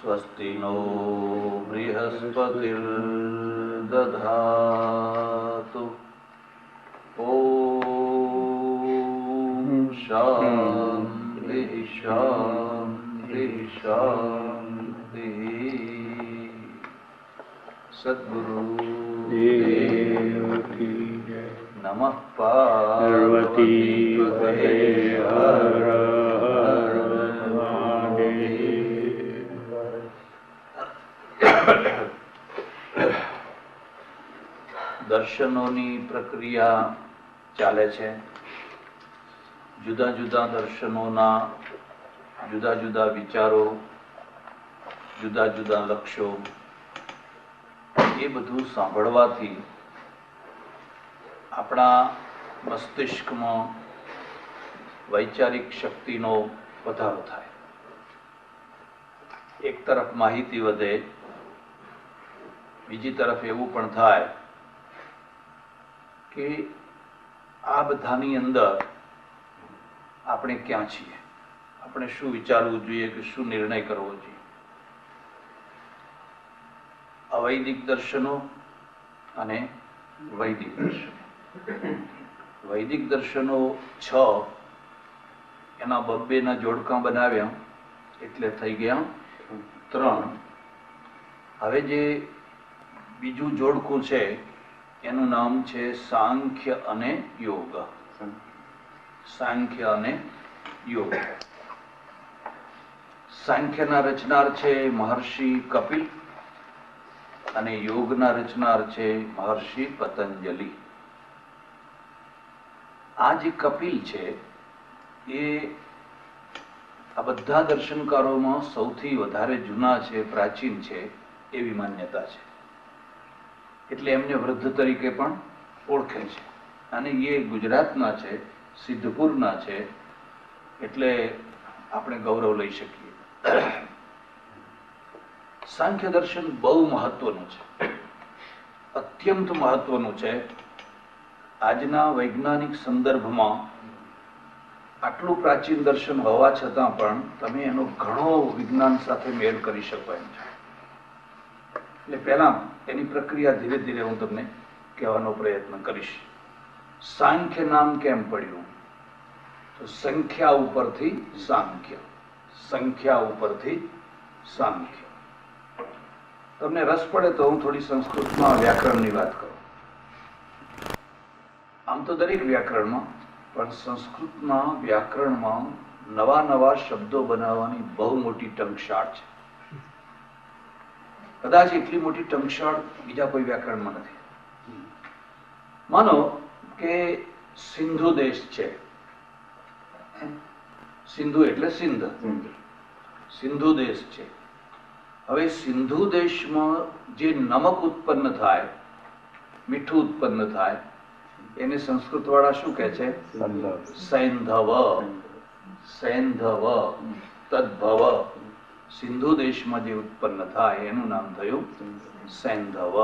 स्वस्ति नो बृहस्पतिर्दधातु ॐ शान्तिः शान्तिः शान्तिः। सद्गुरु नमः पार्वती पतये हर हर દર્શનોની પ્રક્રિયા ચાલે છે. જુદા જુદા દર્શનોના જુદા જુદા વિચારો, જુદા જુદા લક્ષ્યો, એ બધું સાંભળવાથી આપણા મસ્તિષ્કમાં વૈચારિક શક્તિનો વધારો થાય. એક તરફ માહિતી વધે, બીજી તરફ એવું પણ થાય કે આ બધાની અંદર આપણે ક્યાં છીએ, આપણે શું વિચારવું જોઈએ કે શું નિર્ણય કરવો જોઈએ. અવૈદિક દર્શનો અને વૈદિક દર્શનો. વૈદિક દર્શનો 6, એના 2 જોડકા બનાવ્યા એટલે થઈ ગયા 3. હવે જે બીજું જોડકું છે એનું નામ છે સાંખ્ય અને યોગ. સાંખ્ય અને યોગ. સાંખ્યના રચનાર છે મહર્ષિ કપિલ અને યોગના રચનાર છે મહર્ષિ પતંજલિ. આ જે કપિલ છે એ આ બધા દર્શનકારોમાં સૌથી વધારે જૂના છે, પ્રાચીન છે એવી માન્યતા છે. એટલે એમને વૃદ્ધ તરીકે પણ ઓળખે છે. અને એ ગુજરાતના છે, સિદ્ધપુરના છે, એટલે આપણે ગૌરવ લઈ શકીએ. સાંખ્ય દર્શન બહુ મહત્વનું છે, અત્યંત મહત્વનું છે. આજના વૈજ્ઞાનિક સંદર્ભમાં આટલું પ્રાચીન દર્શન હોવા છતાં પણ તમે એનો ઘણો વિજ્ઞાન સાથે મેળ કરી શકો એમ છે. એટલે પહેલા એની પ્રક્રિયા ધીરે ધીરે હું તમને કહેવાનો પ્રયત્ન કરીશ. સાંખ્ય નામ કેમ પડ્યું? તો સંખ્યા ઉપરથી સાંખ્ય, સંખ્યા ઉપરથી સાંખ્ય. તમને રસ પડે તો હું થોડી સંસ્કૃતમાં વ્યાકરણની વાત કરું. આમ તો દરેક વ્યાકરણમાં, પણ સંસ્કૃતમાં વ્યાકરણમાં નવા નવા શબ્દો બનાવવાની બહુ મોટી ટંકશાળ છે. કદાચ એટલી મોટી ટંકશાળ બીજા કોઈ વ્યાકરણમાં નથી. માનો કે સિંધુ દેશ છે. સિંધુ એટલે સિંધ, સિંધુ દેશ છે. હવે સિંધુ દેશમાં જે નમક ઉત્પન્ન થાય, મીઠું ઉત્પન્ન થાય, એને સંસ્કૃત વાળા શું કહે છે? સૈંધવ. સૈંધવ તદ્ભવ. સિંધુ દેશમાં જે ઉત્પન્ન થાય એનું નામ થયું સૈંધવ.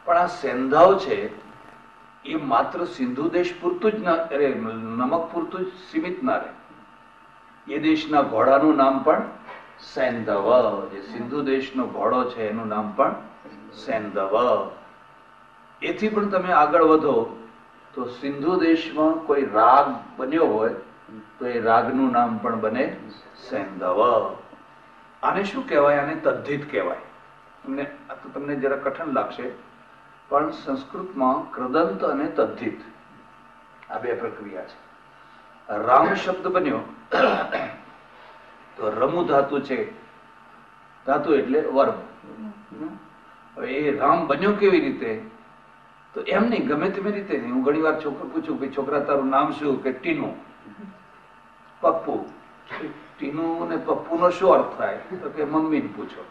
પણ આ સૈંધવ છે એ માત્ર સિંધુ દેશ પૂરતું જ ના રહે, નમક પૂરતું જ સીમિત ના રહે. એ દેશના ઘોડાનું નામ પણ સૈંધવ. જે સિંધુ દેશનો ઘોડો છે એનું નામ પણ સૈંધવ. એથી પણ તમે આગળ વધો તો સિંધુ દેશમાં કોઈ રાગ બન્યો હોય તો એ રાગનું નામ પણ બને સૈંધવ. આને શું કહેવાય? આને તદ્ધિત કહેવાય. તમને જરા કઠણ લાગશે, પણ સંસ્કૃતમાં કૃદંત અને તદ્ધિત આ બે પ્રક્રિયા છે. રામ શબ્દ બન્યો તો રમુ ધાતુ છે, ધાતુ એટલે વર્મ. હવે એ રામ બન્યો કેવી રીતે? તો એમ નહીં, ગમે તેવી રીતે નહીં. હું ઘણી વાર છોકરો પૂછું કે છોકરા તારું નામ શું? કે ટીનુ. પપ્પુ. ટીનુ ને પપ્પુ નો શું અર્થ થાય? તો કે મમ્મી પૂછો.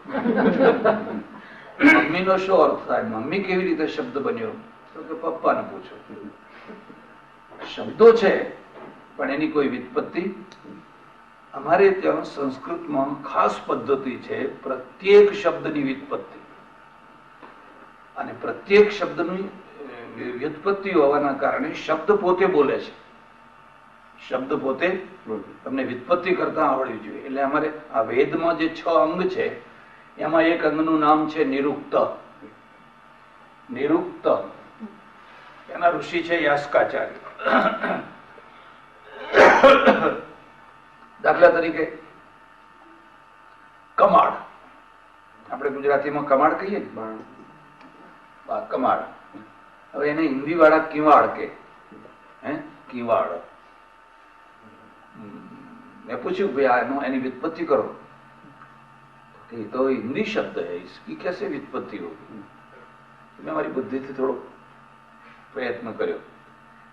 મમ્મી નો શું અર્થ થાય? મમ્મી કેવી રીતે શબ્દ બન્યો? તો કે પપ્પાને પૂછો. શબ્દો છે પણ એની કોઈ વ્યુત્પત્તિ. અમારે ત્યાં સંસ્કૃતમાં ખાસ પદ્ધતિ છે પ્રત્યેક શબ્દની વ્યુત્પત્તિ. અને પ્રત્યેક શબ્દની વ્યુત્પત્તિ હોવાના કારણે શબ્દ પોતે બોલે છે. શબ્દ પોતે તમને વ્યુત્પત્તિ કરતા આવડવી જોઈએ. એટલે અમારે આ વેદમાં જે 6 અંગ છે એમાં એક અંગનું નામ છે નિરુક્ત. નિરુક્ત એના ઋષિ છે યાસ્કાચાર્ય. દાખલા તરીકે કમાડ, આપણે ગુજરાતીમાં કમાડ કહીએ ને, કમાડ. હવે એને હિન્દી વાળા કિવાડ કે, કિવાડ. મેં પૂછ્યું ભાઈ એની વ્યુત્પત્તિ કરો. ये तो हिंदी शब्द है, इसकी कैसे व्युत्पत्ति होगी? मैं हमारी बुद्धि से थोड़ो प्रयत्न કર્યો.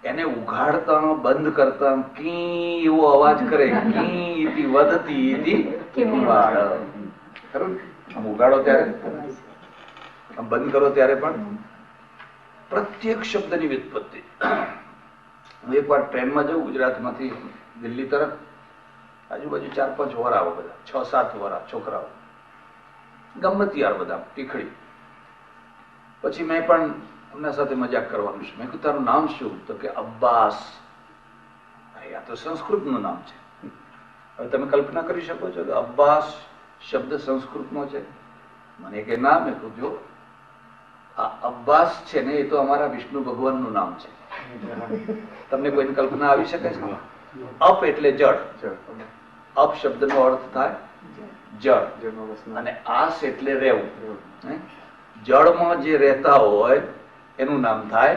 એને ઉઘાડતા બંધ કરતા કી એવો અવાજ કરે, કી ઇતિ વદતી ઇતિ કિવાડ. ખરું? આમ ઉઘાડો ત્યારે, આમ બંધ કરો ત્યારે પણ પ્રત્યેક શબ્દની વ્યુત્પત્તિ. હું એકવાર ટ્રેનમાં જાઉં ગુજરાતમાંથી દિલ્હી તરફ, આજુબાજુ 4-5 વરાઓ, બધા 6-7 વરા છોકરાઓ, ગમ્મતિયાર બધા, ટીખડી. પછી મેં પણ એમના સાથે મજાક કરવાનું છે. મેં કીધું તારું નામ શું? તો કે અબ્બાસ. આ તો સંસ્કૃતનું નામ છે. હવે તમે કલ્પના કરી શકો છો કે અબ્બાસ શબ્દ સંસ્કૃતનો છે? મને કે ના. મેં કહ્યું જો આ અબ્બાસ છે ને એ તો અમારા વિષ્ણુ ભગવાનનું નામ છે. તમને કોઈની કલ્પના આવી શકે છે? અપ એટલે જળ. અપ શબ્દનો અર્થ થાય જળ, અને આસ એટલે રહેવું. જળમાં જે રહેતા હોય એનું નામ થાય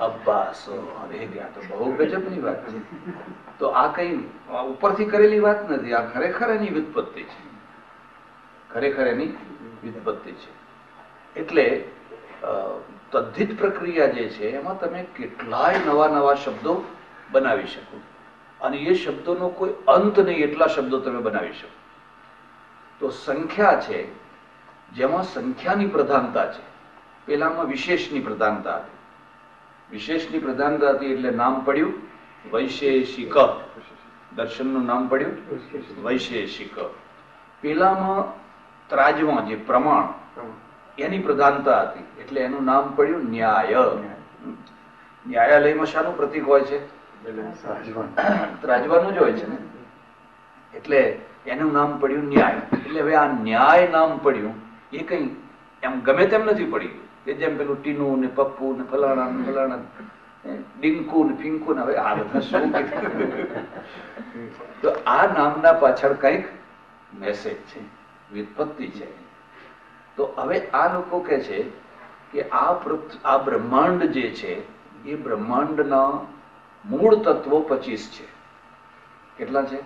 અબ્બાસ. અરે ત્યાં તો બહુ ગજબની વાત છે. તો આ કઈ ઉપરથી કરેલી વાત નથી, આ ખરેખર એની વ્યુત્પત્તિ છે. ખરેખર એની વ્યુત્પત્તિ છે. એટલે તદ્ધિત પ્રક્રિયા જે છે એમાં તમે કેટલાય નવા નવા શબ્દો બનાવી શકો, અને એ શબ્દોનો કોઈ અંત નહીં એટલા શબ્દો તમે બનાવી શકો. તો સંખ્યા છે જેમાં સંખ્યાની પ્રધાનતા છે. પેલામાં વિશેષની પ્રધાનતા હતી. વિશેષની પ્રધાનતા હતી એટલે નામ પડ્યું વૈશેષિક. દર્શનનું નામ પડ્યું વૈશેષિક. પેલામાં ત્રાજમાં જે પ્રમાણ એની પ્રધાનતા હતી એટલે એનું નામ પડ્યું ન્યાય. ન્યાયાલયમાં શાનું પ્રતીક હોય છે? ત્રાજવાનું જ હોય છે ને. એટલે એનું નામ પડ્યું ન્યાય. એટલે હવે આ ન્યાય નામ પડ્યું એ કઈ એમ ગમે તેમ નથી પડ્યું કે જેમ પેલું ટીનુ ને પપ્પુ ને ફલાણા ને ફલાણા, ડિંકુ ને ફિંકુ ને. હવે આ બધા શું? તો આ નામના પાછળ કઈક મેસેજ છે, વ્યુત્પત્તિ છે. તો હવે આ લોકો કહે છે કે આ બ્રહ્માંડ જે છે એ બ્રહ્માંડના મૂળ તત્વો 25 છે. કેટલા છે?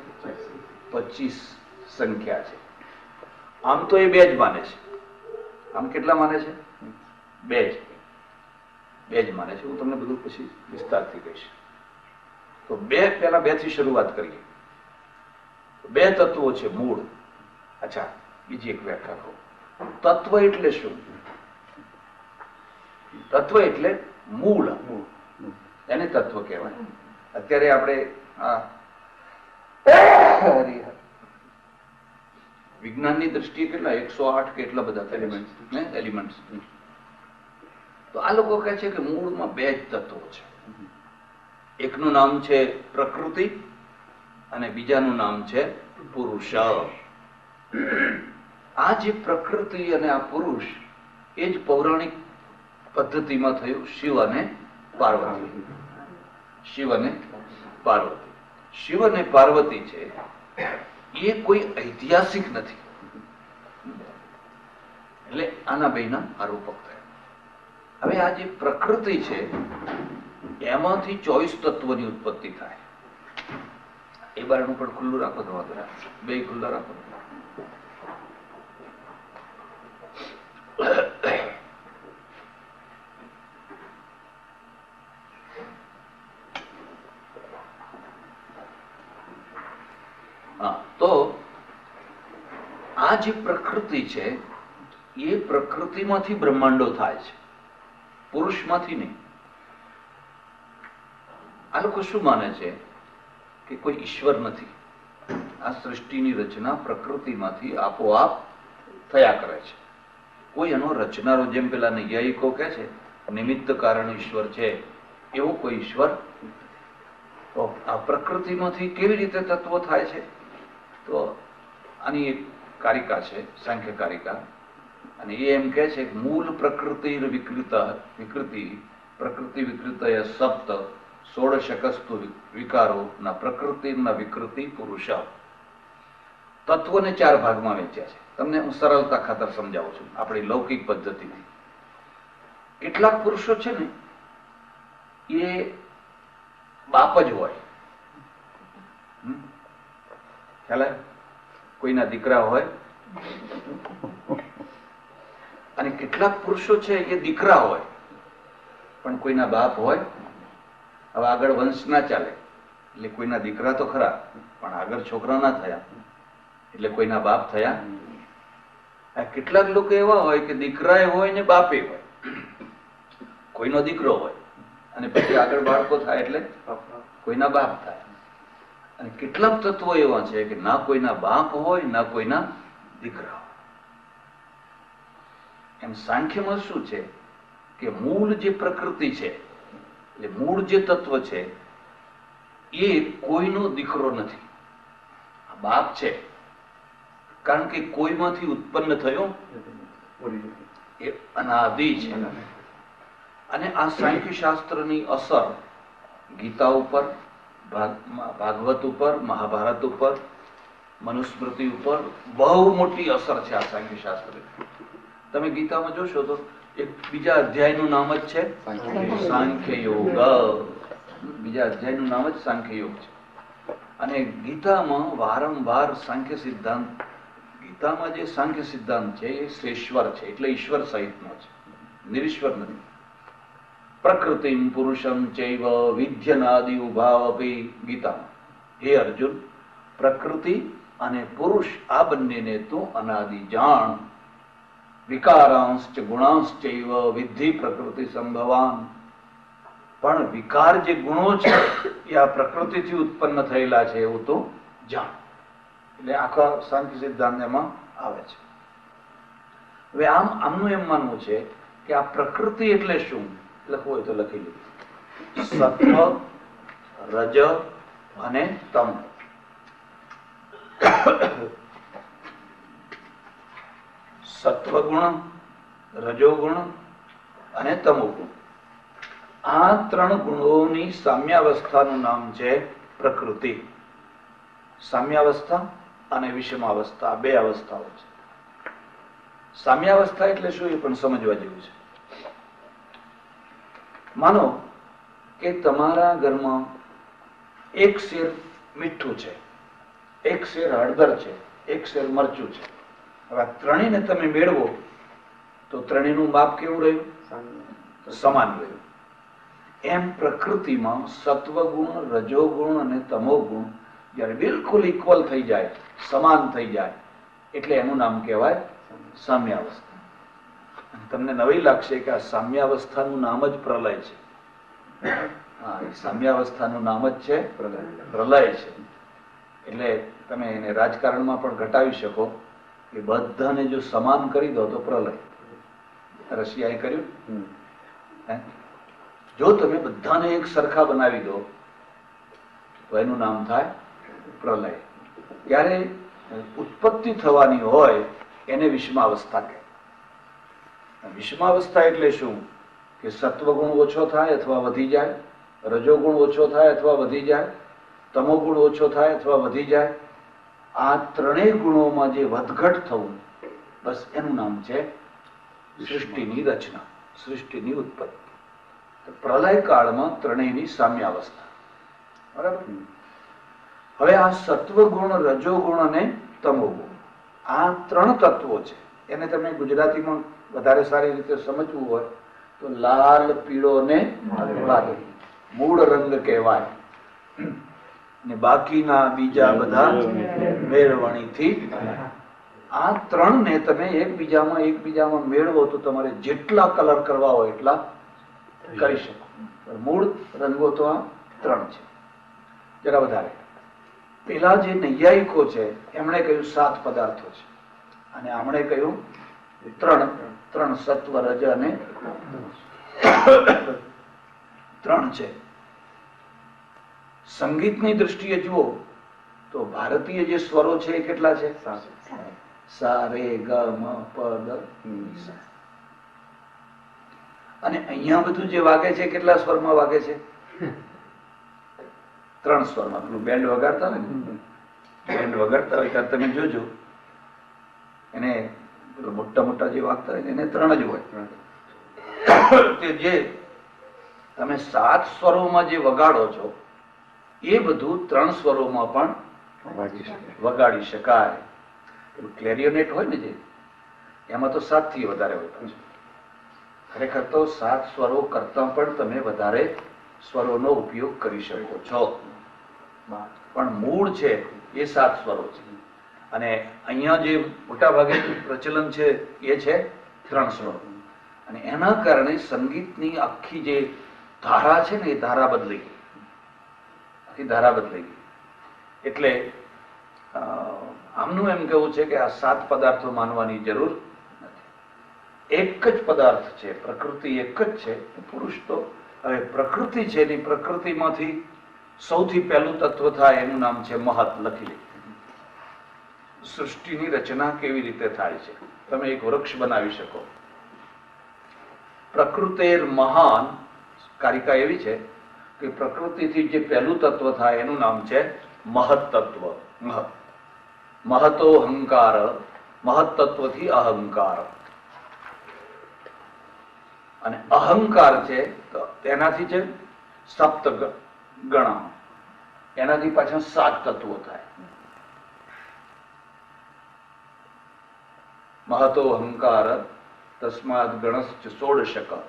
25 સંખ્યા છે. આમ તો એ 2 જ માને છે. આમ કેટલા માને છે? 2 જ માને છે. હું તમને બધું પછી વિસ્તારથી કહીશ. તો પહેલા 2 થી શરૂઆત કરીએ. 2 તત્વો છે મૂળ. અચ્છા, બીજી એક વ્યાખ્યા કહું. તત્વ એટલે શું? તત્વ એટલે મૂળ, એને તત્વ કહેવાય. અત્યારે આપણે વિજ્ઞાનની દ્રષ્ટિએ કેટલા 108 કે એટલા બધા એલિમેન્ટ્સ. તો આ લોકો કહે છે કે મૂળમાં 2 જ તત્વો છે. એકનું નામ છે પ્રકૃતિ અને બીજાનું નામ છે પુરુષ. આ જે પ્રકૃતિ અને આ પુરુષ એ જ પૌરાણિક પદ્ધતિમાં થયું શિવ અને પાર્વતી. શિવ અને પાર્વતી. શિવ અને પાર્વતી છે એ કોઈ ઐતિહાસિક નથી. એટલે આના બેના આરોપક થયા. હવે આ જે પ્રકૃતિ છે એમાંથી 24 તત્વોની ઉત્પત્તિ થાય. એ બારણું પણ ખુલ્લું રાખો તો વાંધો નહીં. બે ખુલ્લા રાખો. હા, તો આ જે પ્રકૃતિ છે એ પ્રકૃતિમાંથી બ્રહ્માંડો થાય છે, પુરુષમાંથી નહીં. આ લોકો શું માને છે કે કોઈ ઈશ્વર નથી. આ સૃષ્ટિની રચના પ્રકૃતિમાંથી આપોઆપ થયા કરે છે. કોઈ એનો રચનારો, જેમ પેલા નૈયાયિકો કહે છે નિમિત્ત કારણ ઈશ્વર છે, એવો કોઈ ઈશ્વર. તો આ પ્રકૃતિમાંથી કેવી રીતે તત્વો થાય છે? તો આની એક કારિકા છે, સાંખ્ય કારિકા, અને એ એમ કહે છે કે મૂળ પ્રકૃતિ પ્રકૃતિ વિકૃતય સપ્ત ષોડશકસ્તુ વિકારો ના પ્રકૃતિ ના વિકૃતિ પુરુષ. તત્વોને 4 ભાગમાં વહેંચ્યા છે. તમને હું સરળતા ખાતર સમજાવું છું આપણી લૌકિક પદ્ધતિથી. કેટલાક પુરુષો છે ને એ બાપ જ હોય, ખ્યાલ આવે? કોઈના દીકરા હોય. અને કેટલાક પુરુષો છે એ દીકરા હોય પણ કોઈના બાપ હોય. હવે આગળ વંશ ના ચાલે એટલે કોઈના દીકરા તો ખરા પણ આગળ છોકરા ના થયા એટલે કોઈના બાપ થયા. કેટલાક લોકો એવા હોય કે દીકરાએ હોય ને બાપે હોય, કોઈનો દીકરો હોય અને પછી આગળ બાળકો થાય એટલે કોઈના બાપ થાય. અને કેટલાક તત્વો એવા છે કે ના કોઈના બાપ હોય ના કોઈના દીકરા હોય. એમ સાંખ્યમાં શું છે કે મૂળ જે પ્રકૃતિ છે, એટલે મૂળ જે તત્વ છે એ કોઈનો દીકરો નથી, બાપ છે. કારણ કે કોઈમાંથી ઉત્પન્ન થયો એ અનાદિ છે. અને આ સાંખ્ય શાસ્ત્રની અસર ગીતા ઉપર, ભાગવત ઉપર, મહાભારત ઉપર, મનુસ્મૃતિ ઉપર બહુ મોટી અસર છે આ સાંખ્ય શાસ્ત્ર. તમે ગીતામાં જોશો તો એક બીજા અધ્યાયનું નામ જ છે સાંખ્ય યોગ. બીજા અધ્યાયનું નામ જ સાંખ્ય યોગ છે. અને ગીતામાં વારંવાર સાંખ્ય સિદ્ધાંત, ગીતામાં જે સાંખ્ય સિદ્ધાંત છે એ શ્રેશ્વર છે, એટલે ઈશ્વર સહિતનો છે, નિરીશ્વર નથી. પ્રકૃતિમ પુરુષમ ચૈવ વિદ્યનાદિ ઉભાવપી. ગીતામાં હે અર્જુન, પ્રકૃતિ અને પુરુષ આ બંનેને તું અનાદિ જાણ. વિકારાંશ્ચ ગુણાંશ્ચૈવ વિદ્ધિ પ્રકૃતિ સંભવાન. પણ વિકાર જે ગુણો છે એ આ પ્રકૃતિથી ઉત્પન્ન થયેલા છે એવું તો જાણ. એટલે આખા સાંખ્ય સિદ્ધાંત એમાં આવે છે. હવે આમનું એમ માનવું છે કે આ પ્રકૃતિ એટલે શું? લખવું હોય તો લખી લો. સત્વ, રજ અને તમ. સત્વગુણ, રજોગુણ અને તમોગુણ, આ 3 ગુણોની સામ્યાવસ્થાનું નામ છે પ્રકૃતિ. સામ્યાવસ્થા અને વિષમાવસ્થા 2 અવસ્થાઓ છે. સામ્યાવસ્થા એટલે શું એ પણ સમજવા જેવું છે. માનો કે તમારા ઘરમાં 1 શેર મીઠું છે, 1 શેર હળદર છે, 1 શેર મરચું છે. હવે ત્રણેયને તમે મેળવો તો ત્રણેયનું માપ કેવું રહ્યું? સમાન રહ્યું. એમ પ્રકૃતિમાં સત્વગુણ, રજોગુણ અને તમોગુણ જયારે બિલકુલ ઇક્વલ થઈ જાય, સમાન થઈ જાય, એટલે એનું નામ કહેવાય સામ્યાવસ્થા. તમને નવી લાગશે કે આ સામ્યાવસ્થાનું નામ જ પ્રલય છે. હા, સામ્યાવસ્થાનું નામ જ છે પ્રલય છે. એટલે તમે એને રાજકારણમાં પણ ઘટાવી શકો કે બધાને જો સમાન કરી દો તો પ્રલય. રશિયાએ કર્યું. જો તમે બધાને એક સરખા બનાવી દો તો એનું નામ થાય પ્રલય. ત્યારે ઉત્પત્તિ થવાની હોય એને વિષમાવસ્થા કહે. વિષમાવસ્થા એટલે શું? કે સત્વગુણ ઓછો થાય અથવા વધી જાય, રજોગુણ ઓછો થાય અથવા વધી જાય, તમોગુણ ઓછો થાય અથવા વધી જાય. આ 3 ગુણોમાં જે વધઘટ થવું, બસ એનું નામ છે સૃષ્ટિની રચના. સૃષ્ટિની ઉત્પત્તિ. પ્રલય કાળમાં ત્રણેયની સામ્યાવસ્થા. બરાબર. હવે આ સત્વગુણ, રજોગુણ અને તમોગુણ, આ ત્રણ તત્વો છે. એને તમે ગુજરાતીમાં વધારે સારી રીતે સમજવું હોય તો લાલ, પીળો ને વાદળી મૂળ રંગ કહેવાય. ને બાકીના બીજા બધા મેળવણીથી. આ ત્રણ ને તમે એકબીજામાં મેળવો તો તમારે જેટલા કલર કરવા હોય એટલા કરી શકો. મૂળ રંગો તો આ ત્રણ છે. જરા વધારે પેલા જે નૈયાયિકો છે એમણે કહ્યું 7 પદાર્થો છે, અને આમણે કહ્યું ત્રણ સત્વ, રજ અને 3 છે. સંગીતની દૃષ્ટિએ જુઓ તો ભારતીય જે સ્વરો છે એ કેટલા છે? સા, રે, ગ, મ, પ, દ, સા. અને અહીંયા બધું જે વાગે છે કેટલા સ્વરમાં વાગે છે? 3 સ્વરમાં. પેલું બેન્ડ વગાડતા હોય ત્યારે તમે જોજો, એને મોટા મોટા જે વાગતા હોય એને 3 જ હોય. તે જે તમે 7 સ્વરોમાં જે વગાડો છો એ બધું 3 સ્વરોમાં પણ વગાડી શકાય. ક્લેરિયોનેટ હોય ને જે, એમાં તો 7 થી વધારે હોય. ખરેખર તો 7 સ્વરો કરતા પણ તમે વધારે સ્વરોનો ઉપયોગ કરી શકો છો, પણ મૂળ છે એ 7 સ્વરો છે. અને અહીંયા જે મોટા ભાગે પ્રચલન છે એ છે 3 સ્વરો. અને એના કારણે સંગીતની આખી જે ધારા છે ને એ ધારા બદલાઈ ગઈ. આખી ધારા બદલાઈ ગઈ. એટલે આમનું એમ કહેવું છે કે આ 7 પદાર્થો માનવાની જરૂર નથી. એક જ પદાર્થ છે, પ્રકૃતિ એક જ છે. પુરુષ તો હવે પ્રકૃતિ છે એની પ્રકૃતિમાંથી સૌથી પહેલું તત્વ થાય એનું નામ છે મહત. લખી લે. સૃષ્ટિની રચના કેવી રીતે થાય છે? તમે એક વૃક્ષ બનાવી શકો. પ્રકૃતેર મહાન કારિકા એવી છે કે પ્રકૃતિથી જે પહેલું તત્વ થાય એનું નામ છે મહત તત્વ. મહતો અહંકાર, મહત તત્વથી અહંકાર. અને અહંકાર છે તો એનાથી છે સપ્ત ગણ, એનાથી પાછા 7 તત્વો થાય. મહતો અહંકાર તસ્માદ ગણશ્ચ 16.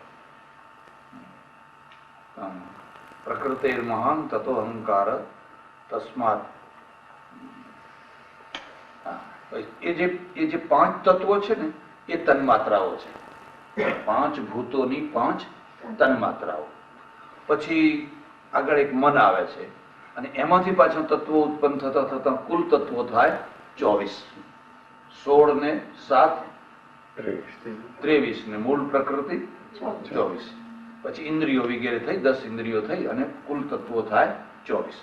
પ્રકૃતિર મહાન તતો અહંકાર તસ્માદ. એ જે 5 તત્વો છે ને એ તન્માત્રાઓ છે. 5 ભૂતોની 5 તન્માત્રાઓ. પછી આગળ એક મન આવે છે, અને એમાંથી પાછા તત્વો ઉત્પન્ન થતા થતા કુલ તત્વો થાય 24. 16 ને 7 23 ને મૂળ પ્રકૃતિ 24. પછી ઇન્દ્રિયો વગેરે થઈ 10 ઇન્દ્રિયો થઈ અને કુલ તત્વો થાય 24.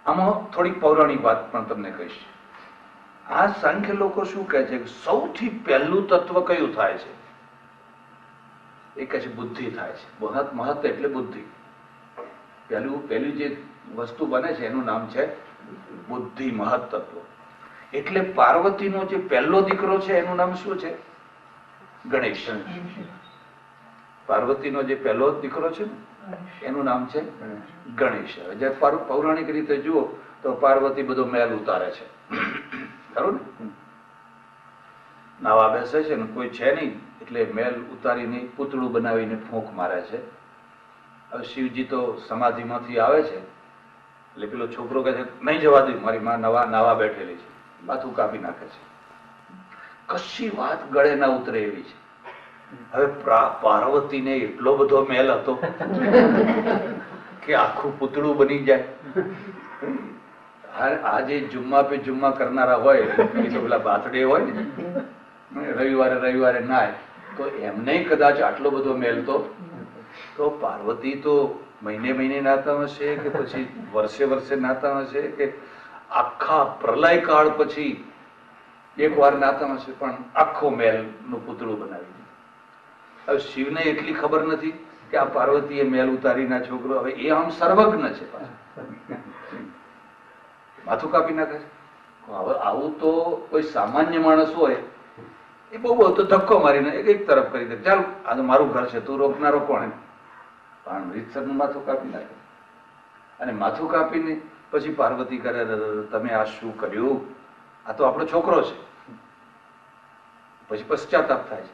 આમાં થોડી પૌરાણિક વાત પણ તમને કહીશ. આ સાંખ્ય લોકો શું કહે છે કે સૌથી પહેલું તત્વ કયું થાય છે? એ કહે છે બુદ્ધિ થાય છે. મહત એટલે બુદ્ધિ. પહેલી જે વસ્તુ બને છે એનું નામ છે બુદ્ધિ, મહત તત્વ. એટલે પાર્વતીનો જે પહેલો દીકરો છે એનું નામ શું છે? ગણેશ. પાર્વતીનો જે પહેલો દીકરો છે ને એનું નામ છે ગણેશ. જ્યારે પૌરાણિક રીતે જુઓ તો પાર્વતી બધો મેલ ઉતારે છે, ખરું ને? નાવા બેસે છે ને કોઈ છે નહીં એટલે મેલ ઉતારીને પૂતળું બનાવીને ફૂંક મારે છે. હવે શિવજી તો સમાધિમાંથી આવે છે એટલે પેલો છોકરો કહે છે નહીં જવા દે, મારી માં નાવા બેઠેલી છે, માથું કાપી નાખે છે. કશી વાત ગળે ના ઉતરે એવી છે. હવે પાર્વતીને એટલો બધો મેલ હતો કે આખું પૂતળું બની જાય. આ જે જુમ્મા પે જુમ્મા કરનારા હોય એ તો પેલા બાથડે હોય ને, રવિવારે નાય તો એમને કદાચ આટલો બધો મેલ તો પાર્વતી તો મહિને નાતા હશે કે પછી વર્ષે નાતા હશે કે આખા પ્રલય કાળ પછી એક વાર નાતા હશે, પણ આખો મેલ નું પૂતળું બનાવી. હવે શિવને એટલી ખબર નથી કે આ પાર્વતીએ મેલ ઉતારીના છોકરો. હવે એ આમ સર્વજ્ઞ છે, માથું કાપી નાખે છે. હવે આવું તો કોઈ સામાન્ય માણસ હોય એ બહુ તો ધક્કો મારીને એક તરફ કરી દે, ચાલ આ તો મારું ઘર છે, તું રોકનારો કોણ? પણ રીતસરનું માથું કાપી નાખે. અને માથું કાપીને પછી પાર્વતી કરે, તમે આ શું કર્યું? આ તો આપણો છોકરો છે. પછી પશ્ચાતાપ થાય છે,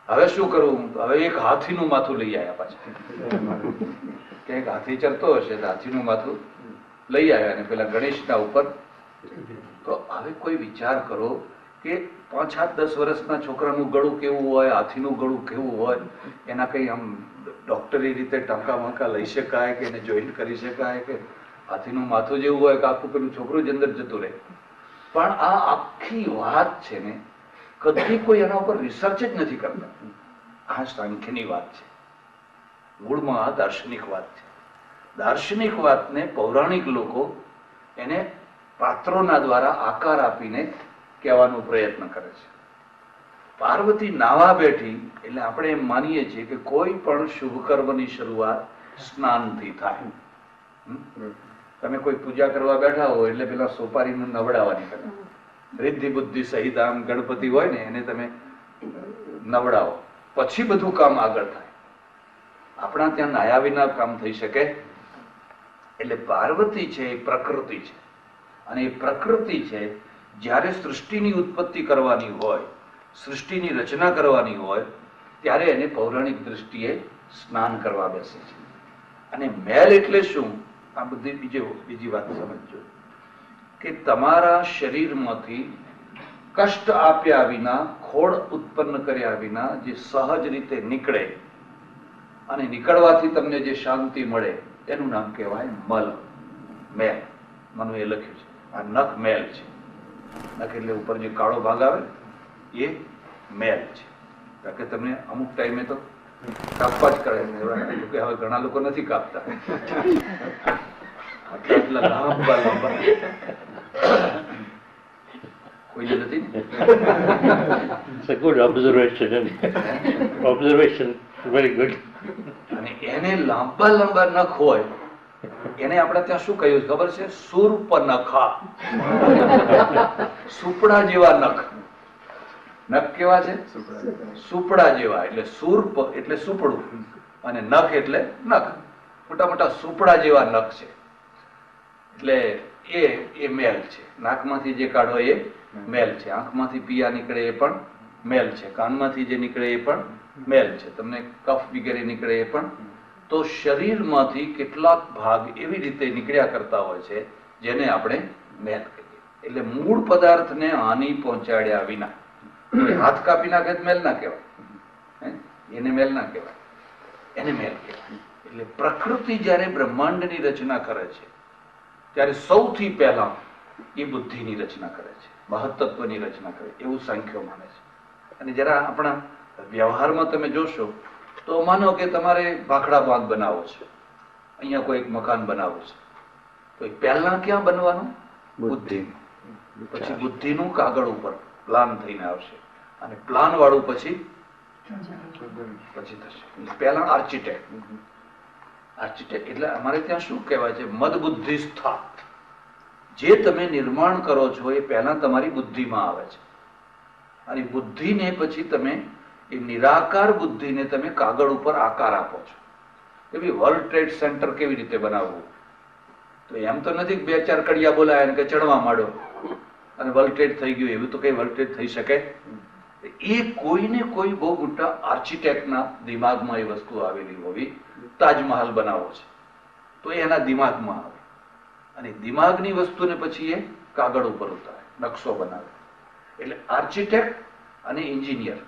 હવે શું કરવું? હવે એક હાથીનું માથું લઈ આવ્યા પાછા. ક્યાંક હાથી ચરતો હશે તો હાથીનું માથું લઈ આવ્યા અને પેલા ગણેશના ઉપર. તો હવે કોઈ વિચાર કરો કે 5-7-10 વર્ષના છોકરાનું ગળું કેવું હોય, હાથીનું ગળું કેવું હોય, એના કઈ આમ ડોક્ટરી રીતે ટાંકા વાંકા લઈ શકાય કે એને જોઈન્ટ કરી શકાય કે હાથીનું માથું જેવું હોય કે આખું પેલું છોકરું જ અંદર જતું રહે? પણ આ આખી વાત છે ને, કદી કોઈ એના ઉપર રિસર્ચ જ નથી કરતા. આ સાંખ્યની વાત છે, મૂળમાં આ દાર્શનિક વાત છે. દાર્શનિક વાતને પૌરાણિક લોકો એને પાત્રોના દ્વારા આકાર આપીને કહેવાનો પ્રયત્ન કરે છે. પાર્વતી નાવા બેઠી એટલે આપણે એમ માનીએ છીએ કે કોઈ પણ શુભ કર્મની શરૂઆત સ્નાનથી થાય. તમે કોઈ પૂજા કરવા બેઠા હો એટલે પેલા સોપારીનું નવડાવવાની કરે, રિદ્ધિ બુદ્ધિ સહિત આમ ગણપતિ હોય ને એને તમે નવડાવો, પછી બધું કામ આગળ થાય. આપણા ત્યાં નાયા વિના કામ થઈ શકે? એટલે પાર્વતી છે એ પ્રકૃતિ છે, અને એ પ્રકૃતિ છે જ્યારે સૃષ્ટિની ઉત્પત્તિ કરવાની હોય, સૃષ્ટિની રચના કરવાની હોય, ત્યારે એને પૌરાણિક દ્રષ્ટિએ સ્નાન કરવા બેસે છે. અને મેલ એટલે શું? આ બધી બીજી વાત સમજજો કે તમારા શરીરમાંથી કષ્ટ આપ્યા વિના, ખોડ ઉત્પન્ન કર્યા વિના જે સહજ રીતે નીકળે અને નીકળવાથી તમને જે શાંતિ મળે એનું નામ કહેવાય મલ, મેલ. મને એ લખ્યું છે, આ નખ મેલ છે. નખ એટલે ઉપર જે કાળો ભાગ આવે એ મેલ છે. કારણ કે તમને અમુક ટાઈમે તો કાપવા જ કરે, કે હવે ઘણા લોકો નથી કાપતા. આટલા લાંબા લાંબા કોઈ નથી ને. It's a good observation. Observation, very good. અને એને લાંબા લાંબા નખ હોય એને આપણે ત્યાં શું કહ્યું ખબર છે? સુર્પ નખા. સુપડા જેવા નખ. નખ કેવા છે? સુપડા જેવા. એટલે સુર્પ એટલે સુપડું અને નખ એટલે નખ. મોટા મોટા સુપડા જેવા નખ છે. એટલે એ મેલ છે. નાકમાંથી જે કાઢો એ મેલ છે. આંખમાંથી પિયા નીકળે એ પણ મેલ છે. કાનમાંથી જે નીકળે એ પણ મેલ છે. તમને કફ વગેરે નીકળે એ પણ. તો શરીરમાંથી કેટલાક ભાગ એવી રીતે નીકળ્યા કરતા હોય છે જેને આપણે મેલ કહીએ. એટલે મૂળ પદાર્થને હાનિ પહોંચાડ્યા વિના હાથ કાપી નાખે મેલ ના કહેવાય, એને મેલ ના કહેવાય, એને મેલ કહેવાય. એટલે પ્રકૃતિ જ્યારે બ્રહ્માંડની રચના કરે છે ત્યારે સૌથી પહેલા એ બુદ્ધિની રચના કરે છે, મહત્તત્વની રચના કરે, એવું સાંખ્યો માને છે. અને જરા આપણા વ્યવહારમાં તમે જોશો તો માનો કે તમારે ભાખડા બાંધ બનાવો છે, અહીંયા કોઈ એક મકાન બનાવવું છે, તો પહેલા ક્યાં બનવાનું? બુદ્ધિ. પછી બુદ્ધિનું કાગળ ઉપર પ્લાન થઈને આવશે અને પ્લાન વાળું પછી થશે. પહેલા આર્કિટેક્ટ. આર્કિટેક્ટ એટલે અમારે ત્યાં શું કહેવાય છે? મદ બુદ્ધિ સ્થા. જે તમે નિર્માણ કરો છો એ પહેલા તમારી બુદ્ધિમાં આવે છે, અને બુદ્ધિને પછી તમે એ નિરાકાર બુદ્ધિને તમે કાગળ ઉપર આકાર આપો છો. કે ભાઈ વર્લ્ડ ટ્રેડ સેન્ટર કેવી રીતે બનાવવું? તો એમ તો નથી 2-4 કડિયા બોલાય કે ચડવા માંડો અને વર્લ્ડ ટ્રેડ થઈ ગયું. એવું તો કઈ વર્લ્ડ ટ્રેડ થઈ શકે? એ કોઈને કોઈ બહુ મોટા આર્કિટેક્ટના દિમાગમાં એ વસ્તુ આવેલી હોવી. તાજમહાલ બનાવો છે તો એના દિમાગમાં આવે, અને દિમાગની વસ્તુને પછી એ કાગળ ઉપર ઉતારે, નકશો બનાવે. એટલે આર્કિટેક્ટ અને એન્જિનિયર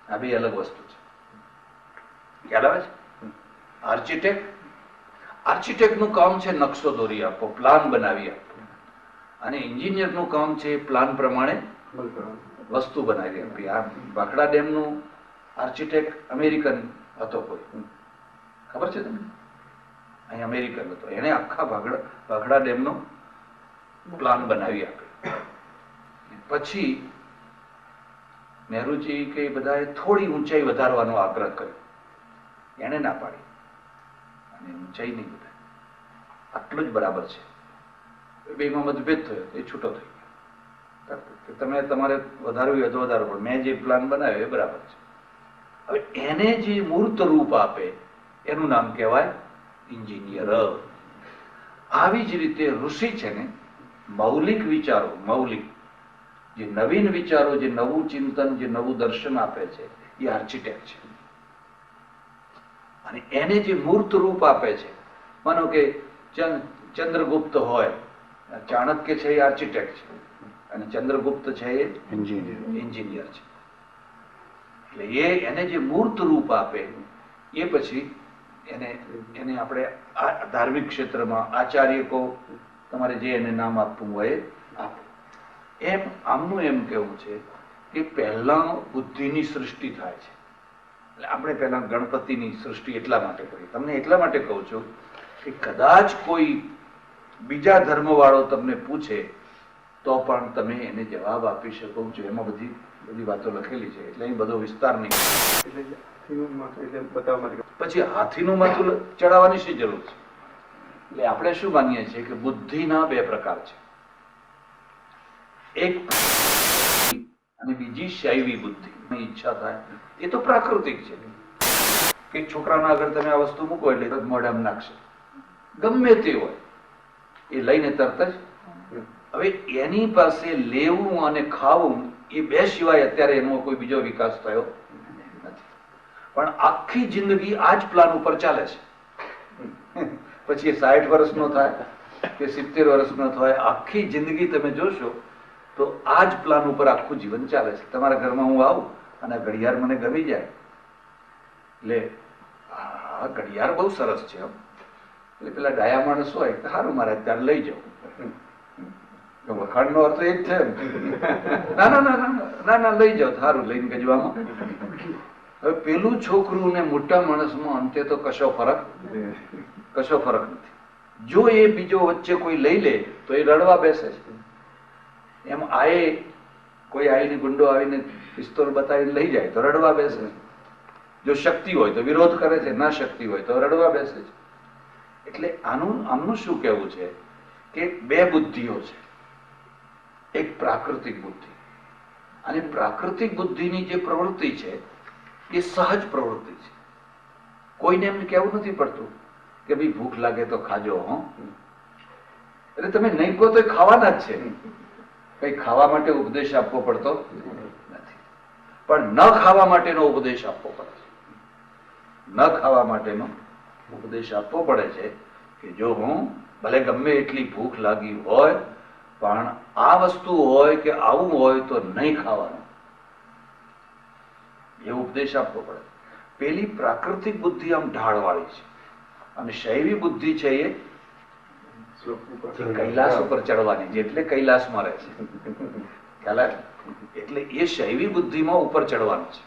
આ બે અલગ વસ્તુ છે. ખ્યાલ આવે છે? આર્કિટેક્ટનું કામ છે નકશો દોરી આપો, પ્લાન બનાવી આપો, અને એન્જિનિયરનું કામ છે પ્લાન પ્રમાણે વસ્તુ બનાવી આપી. આ ભાખડા ડેમનું આર્કિટેક્ટ અમેરિકન હતો કોઈ, ખબર છે તમને? અહીં અમેરિકન હતો, એને આખા ભાખડા ડેમનો પ્લાન બનાવી આપ્યો. પછી નહેરુજી કે બધાએ થોડી ઊંચાઈ વધારવાનો આગ્રહ કર્યો, એને ના પાડી. અને ઊંચાઈ નહીં, બધા આટલું જ બરાબર છે. બેમાં મતભેદ થયો, એ છૂટો થઈ ગયો. કે તમે તમારે વધારવું હોય તો વધારો, પણ મેં જે પ્લાન બનાવ્યો એ બરાબર છે. હવે એને જે મૂર્ત રૂપ આપે એનું નામ કહેવાય ઇન્જિનિયર. આવી જ રીતે ઋષિ છે ને, મૌલિક વિચારો, મૌલિક જે નવીન વિચારો, જે નવું ચિંતન, જે નવું દર્શન આપે છે એ આર્કિટેક્ટ છે. અને એને જે મૂર્ત રૂપ આપે છે, માનો કે ચંદ્રગુપ્ત હોય, ચાણક્ય છે એ આર્કિટેક્ટ છે અને ચંદ્રગુપ્ત છે એ એન્જિનિયર છે. એટલે એને જે મૂર્ત રૂપ આપે એ પછી એને આપણે ધાર્મિક ક્ષેત્રમાં આચાર્ય કહો, તમારે જે એને નામ આપવું હોય આપો. એમ આમનું એમ કેવું છે કે પહેલા બુદ્ધિની સૃષ્ટિ થાય છે. એટલે આપણે પહેલા ગણપતિની સૃષ્ટિ એટલા માટે કરી. તમને એટલા માટે કહું છું કે કદાચ કોઈ બીજા ધર્મવાળો તમને પૂછે તો પણ તમે એને જવાબ આપી શકો છો. એમાં બધી વાતો લખેલી છે, એટલે અહીં બધો વિસ્તાર નહીં. પછી હાથીનું માથું ચડાવવાની શી જરૂર છે? એટલે આપણે શું માનીએ છીએ કે બુદ્ધિના બે પ્રકાર છે, એક અને બીજી શૈવી બુદ્ધિ. ઈચ્છા થાય એ તો પ્રાકૃતિક છે કે છોકરાના આગળ તમે આ વસ્તુ મૂકો એટલે મોઢામાં નાખશે, ગમે તે હોય એ લઈને તરત જ. હવે એની પાસે લેવું અને ખાવું એ બે સિવાય અત્યારે એનો કોઈ બીજો વિકાસ થયો નથી. પણ આખી જિંદગી આ જ પ્લાન ઉપર ચાલે છે. પછી એ 60 વર્ષનો થાય કે 70 વર્ષનો થાય, આખી જિંદગી તમે જોશો તો આ જ પ્લાન ઉપર આખું જીવન ચાલે છે. તમારા ઘરમાં હું આવું અને ઘડિયાળ મને ગમી જાય એટલે આ ઘડિયાળ બહુ સરસ છે, એટલે પેલા ડાયા માણસ હોય સારું મારે અત્યારે લઈ જાઉં. વખાણનો અર્થ એ જ છે, ના ના ના ના ના લઈ જાઓ, સારું લઈને ગજવામાં. હવે પેલું છોકરું ને મોટા માણસમાં અંતે તો કશો ફરક નથી. જો એ બીજો વચ્ચે કોઈ લઈ લે તો એ રડવા બેસે છે. એમ કોઈ આવીને ગુંડો આવીને પિસ્તોલ બતાવીને લઈ જાય તો રડવા બેસે છે. જો શક્તિ હોય તો વિરોધ કરે છે, ના શક્તિ હોય તો રડવા બેસે છે. એટલે આમનું શું કહેવું છે કે બે બુદ્ધિઓ છે, એક પ્રાકૃતિક બુદ્ધિ, અને પ્રાકૃતિક બુદ્ધિની જે પ્રવૃત્તિ છે એ સહજ પ્રવૃત્તિ છે. કોઈને એમ કહેવું નથી પડતું કે ભાઈ ભૂખ લાગે તો ખાજો. એટલે તમે નહીં કહો તો ખાવાના જ છે, કઈ ખાવા માટે ઉપદેશ આપવો પડતો નથી, પણ ન ખાવા માટેનો ઉપદેશ આપવો પડે છે. ન ખાવા માટેનો ઉપદેશ આપવો પડે છે કે જો હું ભલે ગમે એટલી ભૂખ લાગી હોય પણ આ વસ્તુ હોય કે આવું હોય તો નહીં ખાવાનું, એ ઉપદેશ આપવો પડે. પેલી પ્રાકૃતિક બુદ્ધિ આમ ઢાળવાળી છે અને શૈવી બુદ્ધિ છે એ કૈલાસ ઉપર ચડવાની છે, એટલે કૈલાસમાં રહે છે. ખ્યાલ આવે? એટલે એ શૈવી બુદ્ધિમાં ઉપર ચડવાનું છે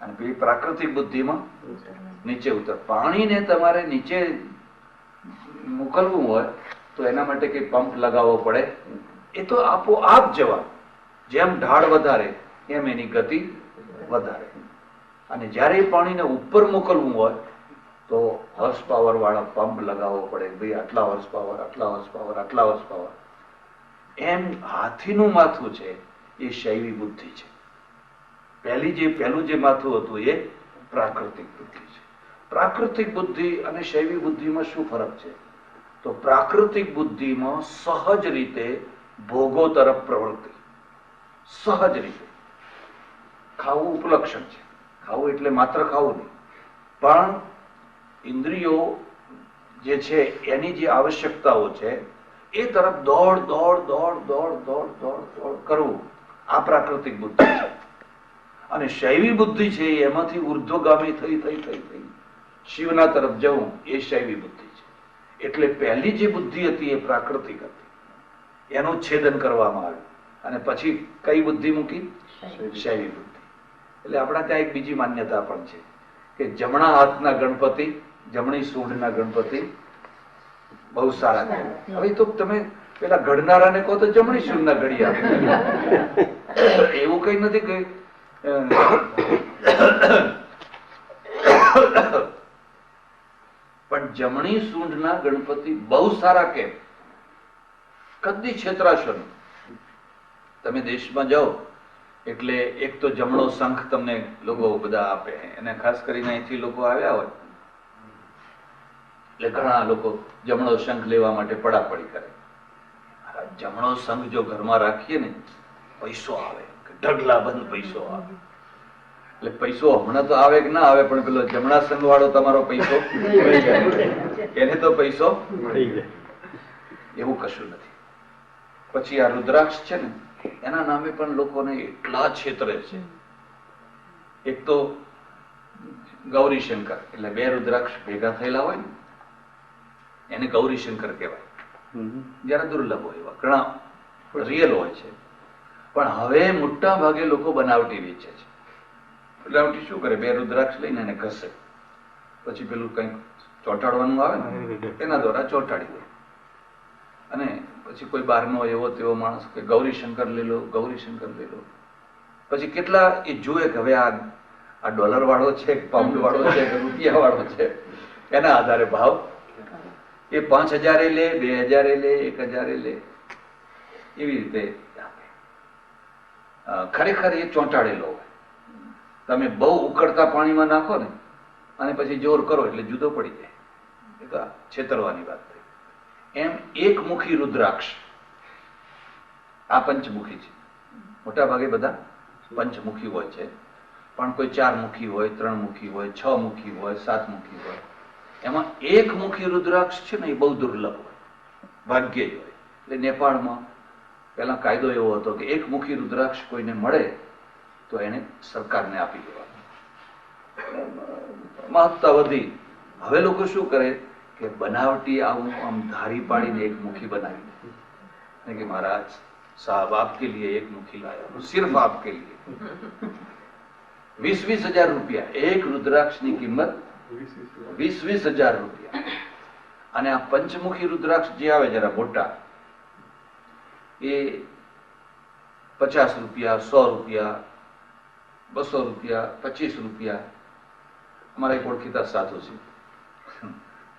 અને પેલી પ્રાકૃતિક બુદ્ધિમાં નીચે ઉતર. પાણીને તમારે નીચે મોકલવું હોય તો એના માટે કઈ પંપ લગાવવો પડે? એ તો આપોઆપ જવાનું. જેમ ઢાળ વધારે એમ એની ગતિ વધારે. અને જ્યારે એ પાણીને ઉપર મોકલવું હોય તો હોર્સ પાવર વાળા પંપ લગાવવો પડે. ભાઈ આટલા હોર્સ પાવર, આટલા હોર્સ પાવર, આટલા હોર્સ પાવર. એમ હાથીનું માથું છે એ શૈવી બુદ્ધિ છે. પહેલું જે માથું હતું એ પ્રાકૃતિક બુદ્ધિ છે. પ્રાકૃતિક બુદ્ધિ અને શૈવી બુદ્ધિમાં શું ફરક છે? તો પ્રાકૃતિક બુદ્ધિમાં સહજ રીતે ભોગો તરફ પ્રવૃત્તિ, સહજ રીતે. ખાવું ઉપલક્ષણ છે, ખાવું એટલે માત્ર ખાવું નહીં, પણ ઇન્દ્રિયો જે છે એની જે આવશ્યકતાઓ છે એ તરફ દોડ દોડ દોડ દોડ દોડ દોડ દોડ કરવું, આ પ્રાકૃતિક બુદ્ધિ છે. અને શૈવી બુદ્ધિ છે એમાંથી ઉર્ધ્વગામી થઈ થઈ થઈ થઈ શિવના તરફ જવું, એ શૈવી બુદ્ધિ છે. એટલે પહેલી જે બુદ્ધિ હતી એ પ્રાકૃતિક હતી, એનું છેદન કરવામાં આવ્યું અને પછી કઈ બુદ્ધિ મૂકી? શૈવી બુદ્ધિ. એટલે આપણા ત્યાં એક બીજી માન્યતા પણ છે કે જમણા હાથના ગણપતિ, જમણી સૂંઢના ગણપતિ બહુ સારા કહેવાય. હવે તો તમે પેલા ઘડનારાને કહો તો જમણી સૂંઢના ઘડી આપે, એવું કઈ નથી કે પણ જમણી સૂંઢના ગણપતિ બહુ સારા કેમ? કદી છેતરાશો નહીં. તમે દેશમાં જાઓ એટલે એક તો જમણો શંખ તમને લોકો બધા આપે, અને ખાસ કરીને અહીંથી લોકો આવ્યા હોય એટલે ઘણા લોકો જમણો શંખ લેવા માટે પડાપડી કરે. જમણો શંખ જો ઘરમાં રાખીએ ને, પૈસો આવે, ઢગલા બંધ પૈસો આવે. એટલે પૈસો હમણાં તો આવે કે ના આવે, પણ પેલો જમણા સંઘ વાળો તમારો પૈસો એને તો પૈસો થઈ જાય. એવું કશું નથી. પછી આ રુદ્રાક્ષ છે ને, એના નામે પણ લોકોને એટલા છેતરે છે. એક તો ગૌરીશંકર, એટલે બે રુદ્રાક્ષ ભેગા થયેલા હોય ને એને ગૌરીશંકર કહેવાય. જરા દુર્લભ હોય, એવા ઘણા રિયલ હોય છે. પણ હવે મોટા ભાગે લોકો બનાવટી વેચે છે. બનાવટી શું કરે, બે રુદ્રાક્ષ લઈને એને ઘસે, પછી પેલું કંઈક ચોંટાડવાનું આવે ને એના દ્વારા ચોંટાડી દે. અને પછી કોઈ બહારનો એવો તેવો માણસ કે ગૌરીશંકર લઈ લો, ગૌરીશંકર લઈ લો. પછી કેટલા એ જુએ કે હવે આ ડોલર વાળો છે, પાઉન્ડ વાળો છે, રૂપિયા વાળો છે, એના આધારે ભાવ એ 5000 લે, 2000 લે, 1000 લે, એવી રીતે આપે. ખરેખર એ ચોંટાડેલો હોય. તમે બહુ ઉકળતા પાણીમાં નાખો ને અને પછી જોર કરો એટલે જુદો પડી જાય. એ તો છેતરવાની વાત થઈ. એમ એકમુખી રુદ્રાક્ષ, આ પંચમુખી છે. મોટા ભાગે બધા પંચમુખી હોય છે, પણ કોઈ 4 મુખી હોય, 3 મુખી હોય, 6 મુખી હોય, 7 મુખી હોય. એમાં એકમુખી રુદ્રાક્ષ છે ને એ બહુ દુર્લભ હોય, ભાગ્યે જ હોય. એટલે નેપાળમાં પહેલા કાયદો એવો હતો કે એકમુખી રુદ્રાક્ષ કોઈને મળે તો એને સરકારને આપી દેવાનું. મહત્તા વધી. હવે લોકો શું કરે કે બનાવટી આવું આમ ધારી પાડીને એક મુખી બનાવી દે કે મહારાજ સાहब आपके लिए एक मुखी लाया हूं, सिर्फ आपके लिए. 20,000 રૂપિયા એક રુદ્રાક્ષની કિંમત, 20,000 રૂપિયા. અને આ પંચમુખી રુદ્રાક્ષ જે આવે જરા મોટા, એ 50 રૂપિયા, 100 રૂપિયા, 200 રૂપિયા, 25 રૂપિયા. અમારા એક ઓળખીતા સાધુ છે,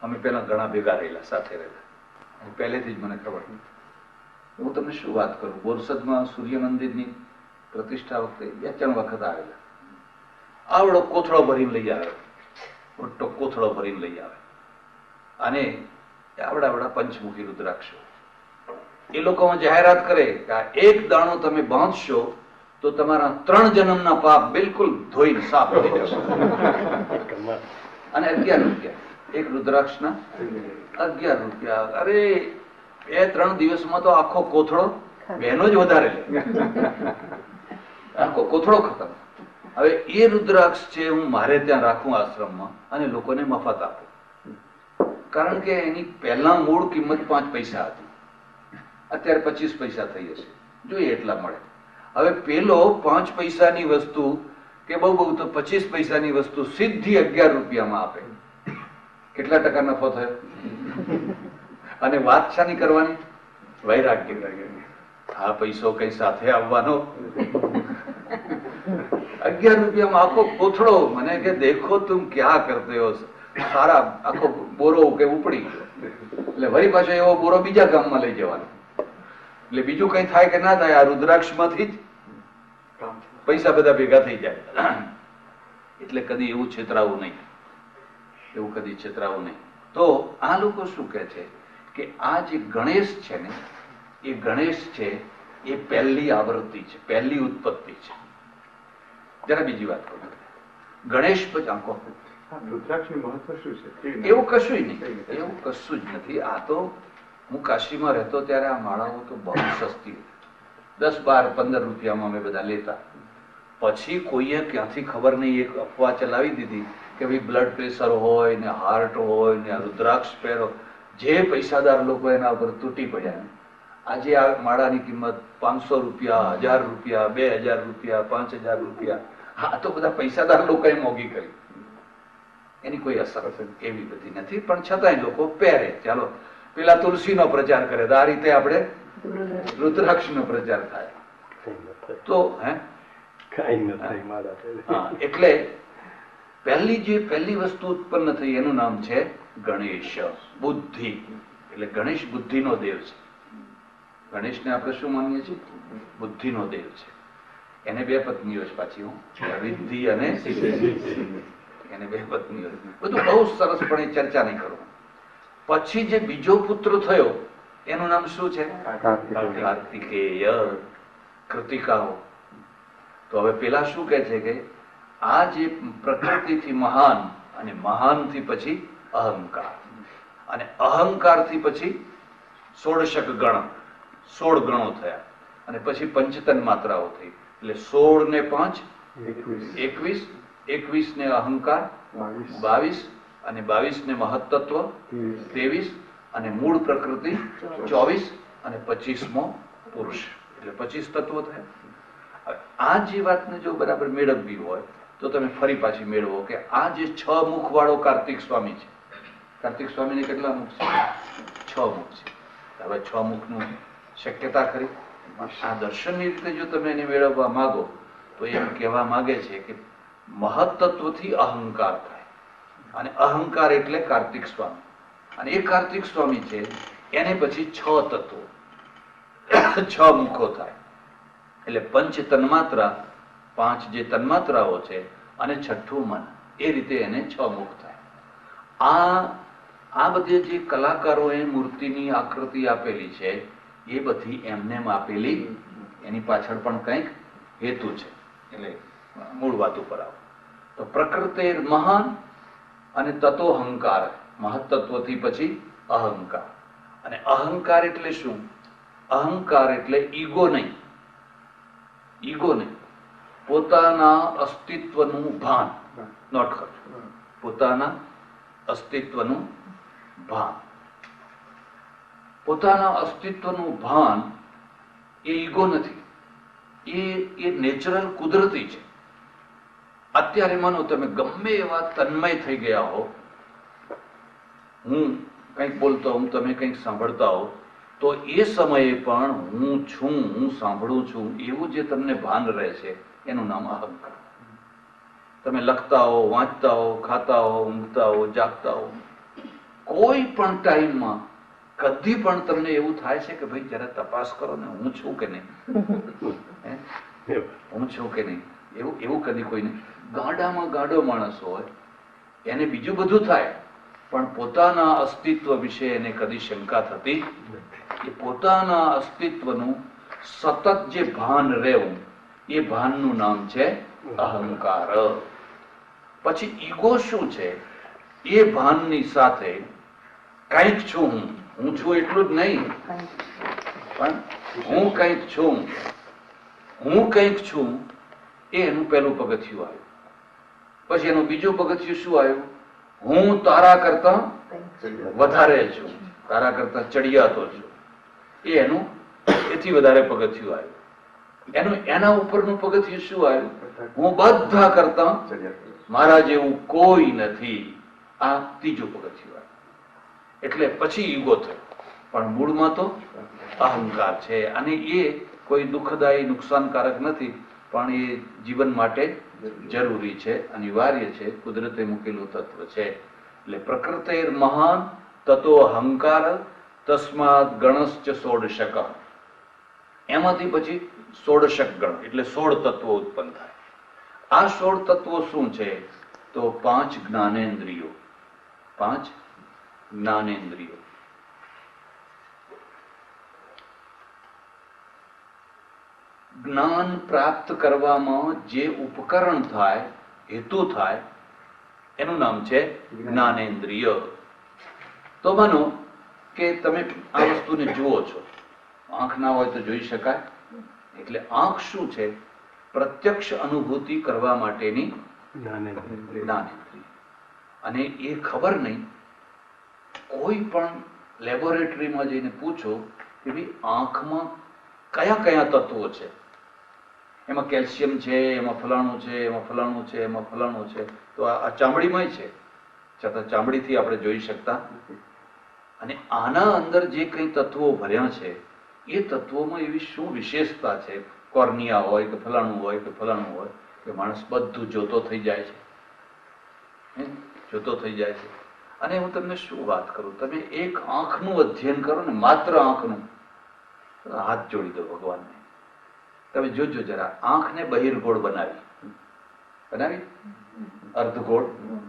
અમે પેલા ઘણા ભેગા રહેલા, સાથે રહેલા, પહેલેથી જ મને ખબર. હું તમને શું વાત કરું, બોરસદમાં સૂર્ય મંદિરની પ્રતિષ્ઠા વખતે 2-3 વખત આવેલા. આવડો કોથળો ભરીને લઈ આવે, મોટો કોથળો ભરીને લઈ આવે, અને આવડા પંચમુખી રુદ્રાક્ષો. એ લોકોમાં જાહેરાત કરે કે આ એક દાણો તમે બાંધશો તો તમારા 3 જન્મના પાપ બિલકુલ ધોઈને સાફ થઈ જશે. અને 11 રૂપિયા એક રુદ્રાક્ષના, 11 રૂપિયા. અરે 2-3 દિવસમાં તો આખો કોથળો, બહેનો જ વધારે લે, આખો કોથળો ખતમ. હવે એ રુદ્રાક્ષ છે હું મારે ત્યાં રાખું આશ્રમમાં અને લોકોને મફત આપું. કારણ કે એની પહેલા મૂળ કિંમત 5 પૈસા હતી, અત્યારે 25 પૈસા થઈ હશે, જોઈએ એટલા મળે. હવે પેલો 5 પૈસાની વસ્તુ કે બહુ તો 25 પૈસાની વસ્તુ સીધી 11 રૂપિયામાં આપે. કેટલા ટકા નફો થયો? અને વાત શાની કરવાની? વૈરાગ્ય. આ પૈસો કઈ સાથે આવવાનો? 11 રૂપિયામાં આખો કોથળો. મને કે દેખો તુમ ક્યાં કરતે હો, સારા આખો બોરો કે ઉપડી ગયો. એટલે વળી પાછો એવો બોરો બીજા ગામમાં લઈ જવાનો. એટલે બીજું કઈ થાય કે ના થાય, આ રુદ્રાક્ષમાંથી જ પૈસા બધા ભેગા થઈ જાય. એટલે કદી એવું છેતરાવું નહીં, એવું કદી છેતરાવું નહીં. તો આ લોકો શું કહે છે કે આ જે ગણેશ છે ને, એ ગણેશ છે એ પહેલી આવૃત્તિ છે, પહેલી ઉત્પત્તિ છે. જરા બીજી વાત કરું, ગણેશ પછી આંખો રુદ્રાક્ષનું મહત્વ શું છે? એવું કશું નહીં, એવું કશું જ નથી. આ તો હું કાશીમાં રહેતો ત્યારે આ માળાઓ તો બહુ સસ્તી, 10, 12, 15 રૂપિયામાં અમે બધા લેતા. પછી કોઈએ ક્યાંથી ખબર નહીં એક અફવા ચલાવી દીધી કે ભાઈ બ્લડ પ્રેશર હોય ને, હાર્ટ હોય ને, રુદ્રાક્ષ પહેરો. જે પૈસાદાર લોકો એના ઉપર તૂટી પડ્યા. આજે આ માળાની કિંમત 500 રૂપિયા, 1000 રૂપિયા, 2000 રૂપિયા, 5000 રૂપિયા. હા, તો બધા પૈસાદાર લોકોએ મોંઘી કરી. એની કોઈ અસર એવી બધી નથી, પણ છતાંય લોકો પહેરે. ચાલો, પેલા તુલસીનો પ્રચાર કરે તો આ રીતે આપણે રુદ્રાક્ષનો પ્રચાર થાય તો એટલે પહેલી વસ્તુ ઉત્પન્ન થઈ એનું નામ છે ગણેશ. બુદ્ધિ એટલે ગણેશ બુદ્ધિનો દેવ છે. ગણેશને આપણે શું માનીએ છીએ? બુદ્ધિનો દેવ છે. એને બે પત્નીઓ છે પાછી, રિદ્ધિ અને સિદ્ધિ. એને બે પત્નીઓ. બધું બહુ સરસપણે ચર્ચા નહીં કરું. પછી જે બીજો પુત્ર થયો એનું નામ શું છે? કાર્તિકેય. કૃતિકાઓ. તો હવે પેલા શું કહે છે કે આ જે પ્રકૃતિથી મહાન અને મહાનથી પછી અહંકાર, અને અહંકારથી પછી 16 ગણ, 16 ગણો થયા, અને પછી પંચતન માત્રાઓ થઈ. એટલે 16 ને 5 21, 21 ને અહંકાર 22, અને 22 ને મહત્તત્વ 23, અને મૂળ પ્રકૃતિ 24, અને 25મો પુરુષ, એટલે 25 તત્વો થયા. હવે આ જે વાતને જો બરાબર મેળવવી હોય તો તમે ફરી પાછી મેળવો કે આ જે 6 મુખ વાળો કાર્તિક સ્વામી છે, કાર્તિક સ્વામીને કેટલા મુખ છે? 6 મુખ છે. હવે 6 મુખનું શક્યતા ખરી? આ દર્શનની રીતે જો તમે એને મેળવવા માંગો તો એમ કહેવા માંગે છે કે મહત્તત્વથી અહંકાર થાય, અને અહંકાર એટલે કાર્તિક સ્વામી, અને એ કાર્તિક સ્વામી છે એને પછી 6 તત્વો, 6 મુખો થાય. એટલે પંચ તન્માત્રા, 5 જે તન્માત્રાઓ છે, અને 6ઠું મન, એ રીતે એને 6 મુખ થાય. આ બધે જે કલાકારોએ મૂર્તિની આકૃતિ આપેલી છે એ બધી એમનેમ આપેલી, એની પાછળ પણ કંઈક હેતુ છે. એટલે મૂળ વાત ઉપર આવો તો પ્રકૃતિ મહાન અને તતો અહંકાર, મહત્તત્વથી પછી અહંકાર. અને અહંકાર એટલે શું? અહંકાર એટલે ઈગો નહીં, ઈગો નહીં, પોતાના અસ્તિત્વનું ભાન, નોટખટ, પોતાના અસ્તિત્વનું ભાન. પોતાના અસ્તિત્વનું ભાન એ ઈગો નથી, એ નેચરલ, કુદરતી છે. અત્યારે માનો તમે ગમે એવા તન્મય થઈ ગયા હો, હું કંઈક બોલતો હું, તમે કંઈક સાંભળતા હો, તો એ સમયે પણ હું છું, હું સાંભળું છું, એવું જે તમને ભાન રહે છે એનું નામ અહંકાર. તમે લખતા હો, વાંચતા હો, ખાતા હો, ઊંઘતા હો, જાગતા હો, કોઈ પણ ટાઈમમાં કદી પણ તમને એવું થાય છે કે ભાઈ જરા તપાસ કરો ને, હું છું કે નહીં, હું છું કે નહીં? એવું કદી કોઈ નહીં. ગાડામાં ગાડો માણસ હોય એને બીજું બધું થાય, પણ પોતાના અસ્તિત્વ વિશે એને કદી શંકા થતી. એ પોતાના અસ્તિત્વનું સતત જે ભાન રહેવું, એ ભાનનું નામ છે અહંકાર. પછી ઈગો શું છે? એ ભાનની સાથે કંઈક છું, હું છું એટલું જ નહીં, પણ હું કંઈક છું, હું કંઈક છું, એ એનું પહેલું પગથિયું આવ્યું. પછી એનું બીજું પગથિયું શું આવ્યું? હું તારા કરતા વધારે છું, તારા કરતા ચડિયાતો છું, એ એનું એથી વધારે પગથિયું આવ્યું. એના ઉપરનું પગથિયું શું આવ્યું? હું બધા કરતા મારા જેવું કોઈ નથી, આ ત્રીજું પગથિયું આવ્યું. એટલે પછી ઈગો થયો, પણ મૂળમાં તો અહંકાર છે. અને એ કોઈ દુઃખદાયી, નુકસાનકારક નથી, પણ એ જીવન માટે જરૂરી છે, અનિવાર્ય છે, કુદરતે મૂકેલું તત્વ છે. એટલે પ્રકૃતિ મહાન તતો અહંકાર તસ્માત ગણશ્ચ 16. એમાંથી પછી 16 ગણ એટલે 16 તત્વો ઉત્પન્ન થાય. આ 16 તત્વો શું છે? તો 5 જ્ઞાનેન્દ્રિયો, 5 જ્ઞાનેન્દ્રિયો. જ્ઞાન પ્રાપ્ત કરવામાં જે ઉપકરણ થાય, હેતુ થાય, એનું નામ છે જ્ઞાનેન્દ્રિય. તો માનો કે તમે આ વસ્તુને જુઓ છો, આંખ ના હોય તો જોઈ શકાય. એટલે આંખ શું છે? પ્રત્યક્ષ અનુભૂતિ કરવા માટેની જ્ઞાનેન્દ્રિય. અને એ ખબર નહીં, કોઈ પણ લેબોરેટરીમાં જઈને પૂછો કે ભાઈ આંખમાં કયા કયા તત્વો છે, એમાં કેલ્શિયમ છે, એમાં ફલાણું છે, એમાં ફલાણું છે, એમાં ફલાણું છે, તો આ ચામડીમાં છે, છતાં ચામડીથી આપણે જોઈ શકતા. અને આના અંદર જે કંઈ તત્વો ભર્યા છે, એ તત્વોમાં એવી શું વિશેષતા છે? કોર્નિયા હોય કે ફલાણું હોય કે ફલાણું હોય, કે માણસ બધું જોતો થઈ જાય છે, જોતો થઈ જાય છે. અને હું તમને શું વાત કરું, તમે એક આંખનું અધ્યયન કરો ને, માત્ર આંખનું, હાથ જોડી દો ભગવાનને. તમે જોજો જરા, આંખને બહિર્ગોળ બનાવી અર્ધગોળ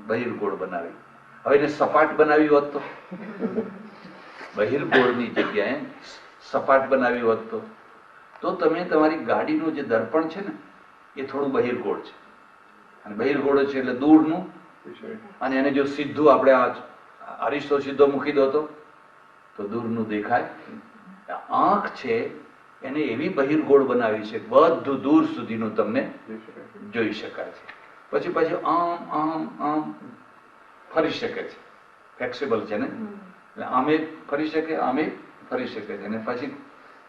બહિર્ગોળ બનાવી. હવે એને સપાટ બનાવી હોત તો, બહિર્ગોળની જગ્યાએ સપાટ બનાવી હોત તો તમે તમારી ગાડીનું જે દર્પણ છે ને એ થોડું બહિર્ગોળ છે, અને બહિર્ગોળ છે એટલે દૂરનું, અને એને જો સીધું આપણે આ અરીસો સીધો મૂકી દો તો દૂરનું દેખાય. આંખ છે એને એવી બહિર્ગોળ બનાવી છે બધું દૂર સુધીનું તમને જોઈ શકાય છે. પછી આમ આમ આમ ફરી શકે છે, ફ્લેક્સિબલ છે ને, એટલે આમે ફરી શકે, આમે ફરી શકે છે. અને પછી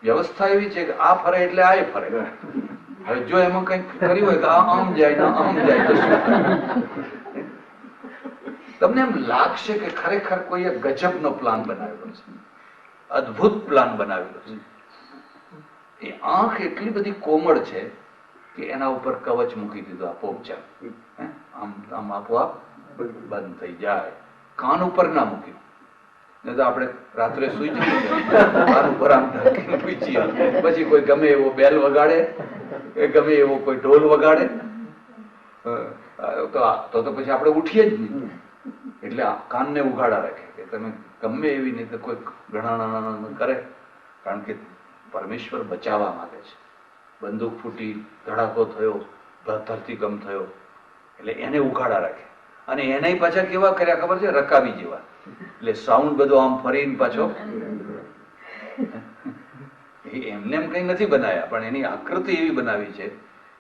વ્યવસ્થા એવી છે કે આ ફરે એટલે આ ફરે. હવે જો એમાં કંઈક કર્યું હોય કે આ આમ જાય ને આમ જાય તો શું થાય? તમને એમ લાગશે કે ખરેખર કોઈએ ગજબનો પ્લાન બનાવેલો છે, અદ્ભુત પ્લાન બનાવેલો છે. એ આંખ એટલી બધી કોમળ છે કે એના ઉપર કવચ મૂકી દીધું, આપોપચાર આમ આમ આપોઆપ બંધ થઈ જાય. કાન ઉપર ના મૂક્યું, નહીં તો આપણે રાત્રે સુઈ જઈએ કાન ઉપર આમ ઢાંકીને સૂઈ જઈએ, પછી કોઈ ગમે એવો બેલ વગાડે કે ગમે એવો કોઈ ઢોલ વગાડે તો પછી આપણે ઉઠીએ જ નહીં. એટલે કાનને ઉઘાડા રાખે કે તમે ગમે એવી નહીં તો કોઈ ઘણા કરે, કારણ કે પરમેશ્વર બચાવવા માંગે છે. બંદૂક ફૂટી, ધડાકો થયો, ધરતીકંપ થયો એટલે એને ઉઘાડા રાખે. અને એને પાછા કેવા કર્યા ખબર છે? રકાબી જેવા. એટલે સાઉન્ડ બધો આમ ફરીને પાછો, એમને એમ કઈ નથી બનાવ્યા, પણ એની આકૃતિ એવી બનાવી છે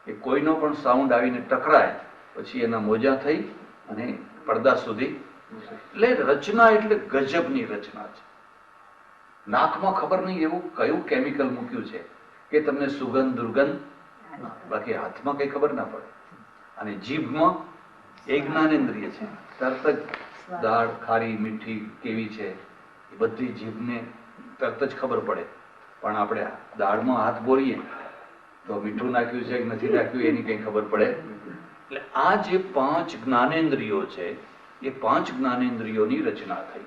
કે કોઈનો પણ સાઉન્ડ આવીને ટકરાય પછી એના મોજા થઈ અને પડદા સુધી. એટલે રચના એટલે ગજબની રચના છે. નાકમાં ખબર નહીં એવું કયું કેમિકલ મૂક્યું છે કે તમને સુગંધ દુર્ગંધ, બાકી હાથમાં કઈ ખબર ના પડે. અને જીભમાં એ જ્ઞાનેન્દ્રિય છે, તરત જ દાળ ખારી મીઠી કેવી છે એ બધી જીભને તરત જ ખબર પડે. પણ આપણે દાળમાં હાથ બોરીએ તો મીઠું નાખ્યું છે કે નથી નાખ્યું એની કઈ ખબર પડે. એટલે આ જે 5 જ્ઞાનેન્દ્રિયો છે એ 5 જ્ઞાનેન્દ્રિયોની રચના થઈ.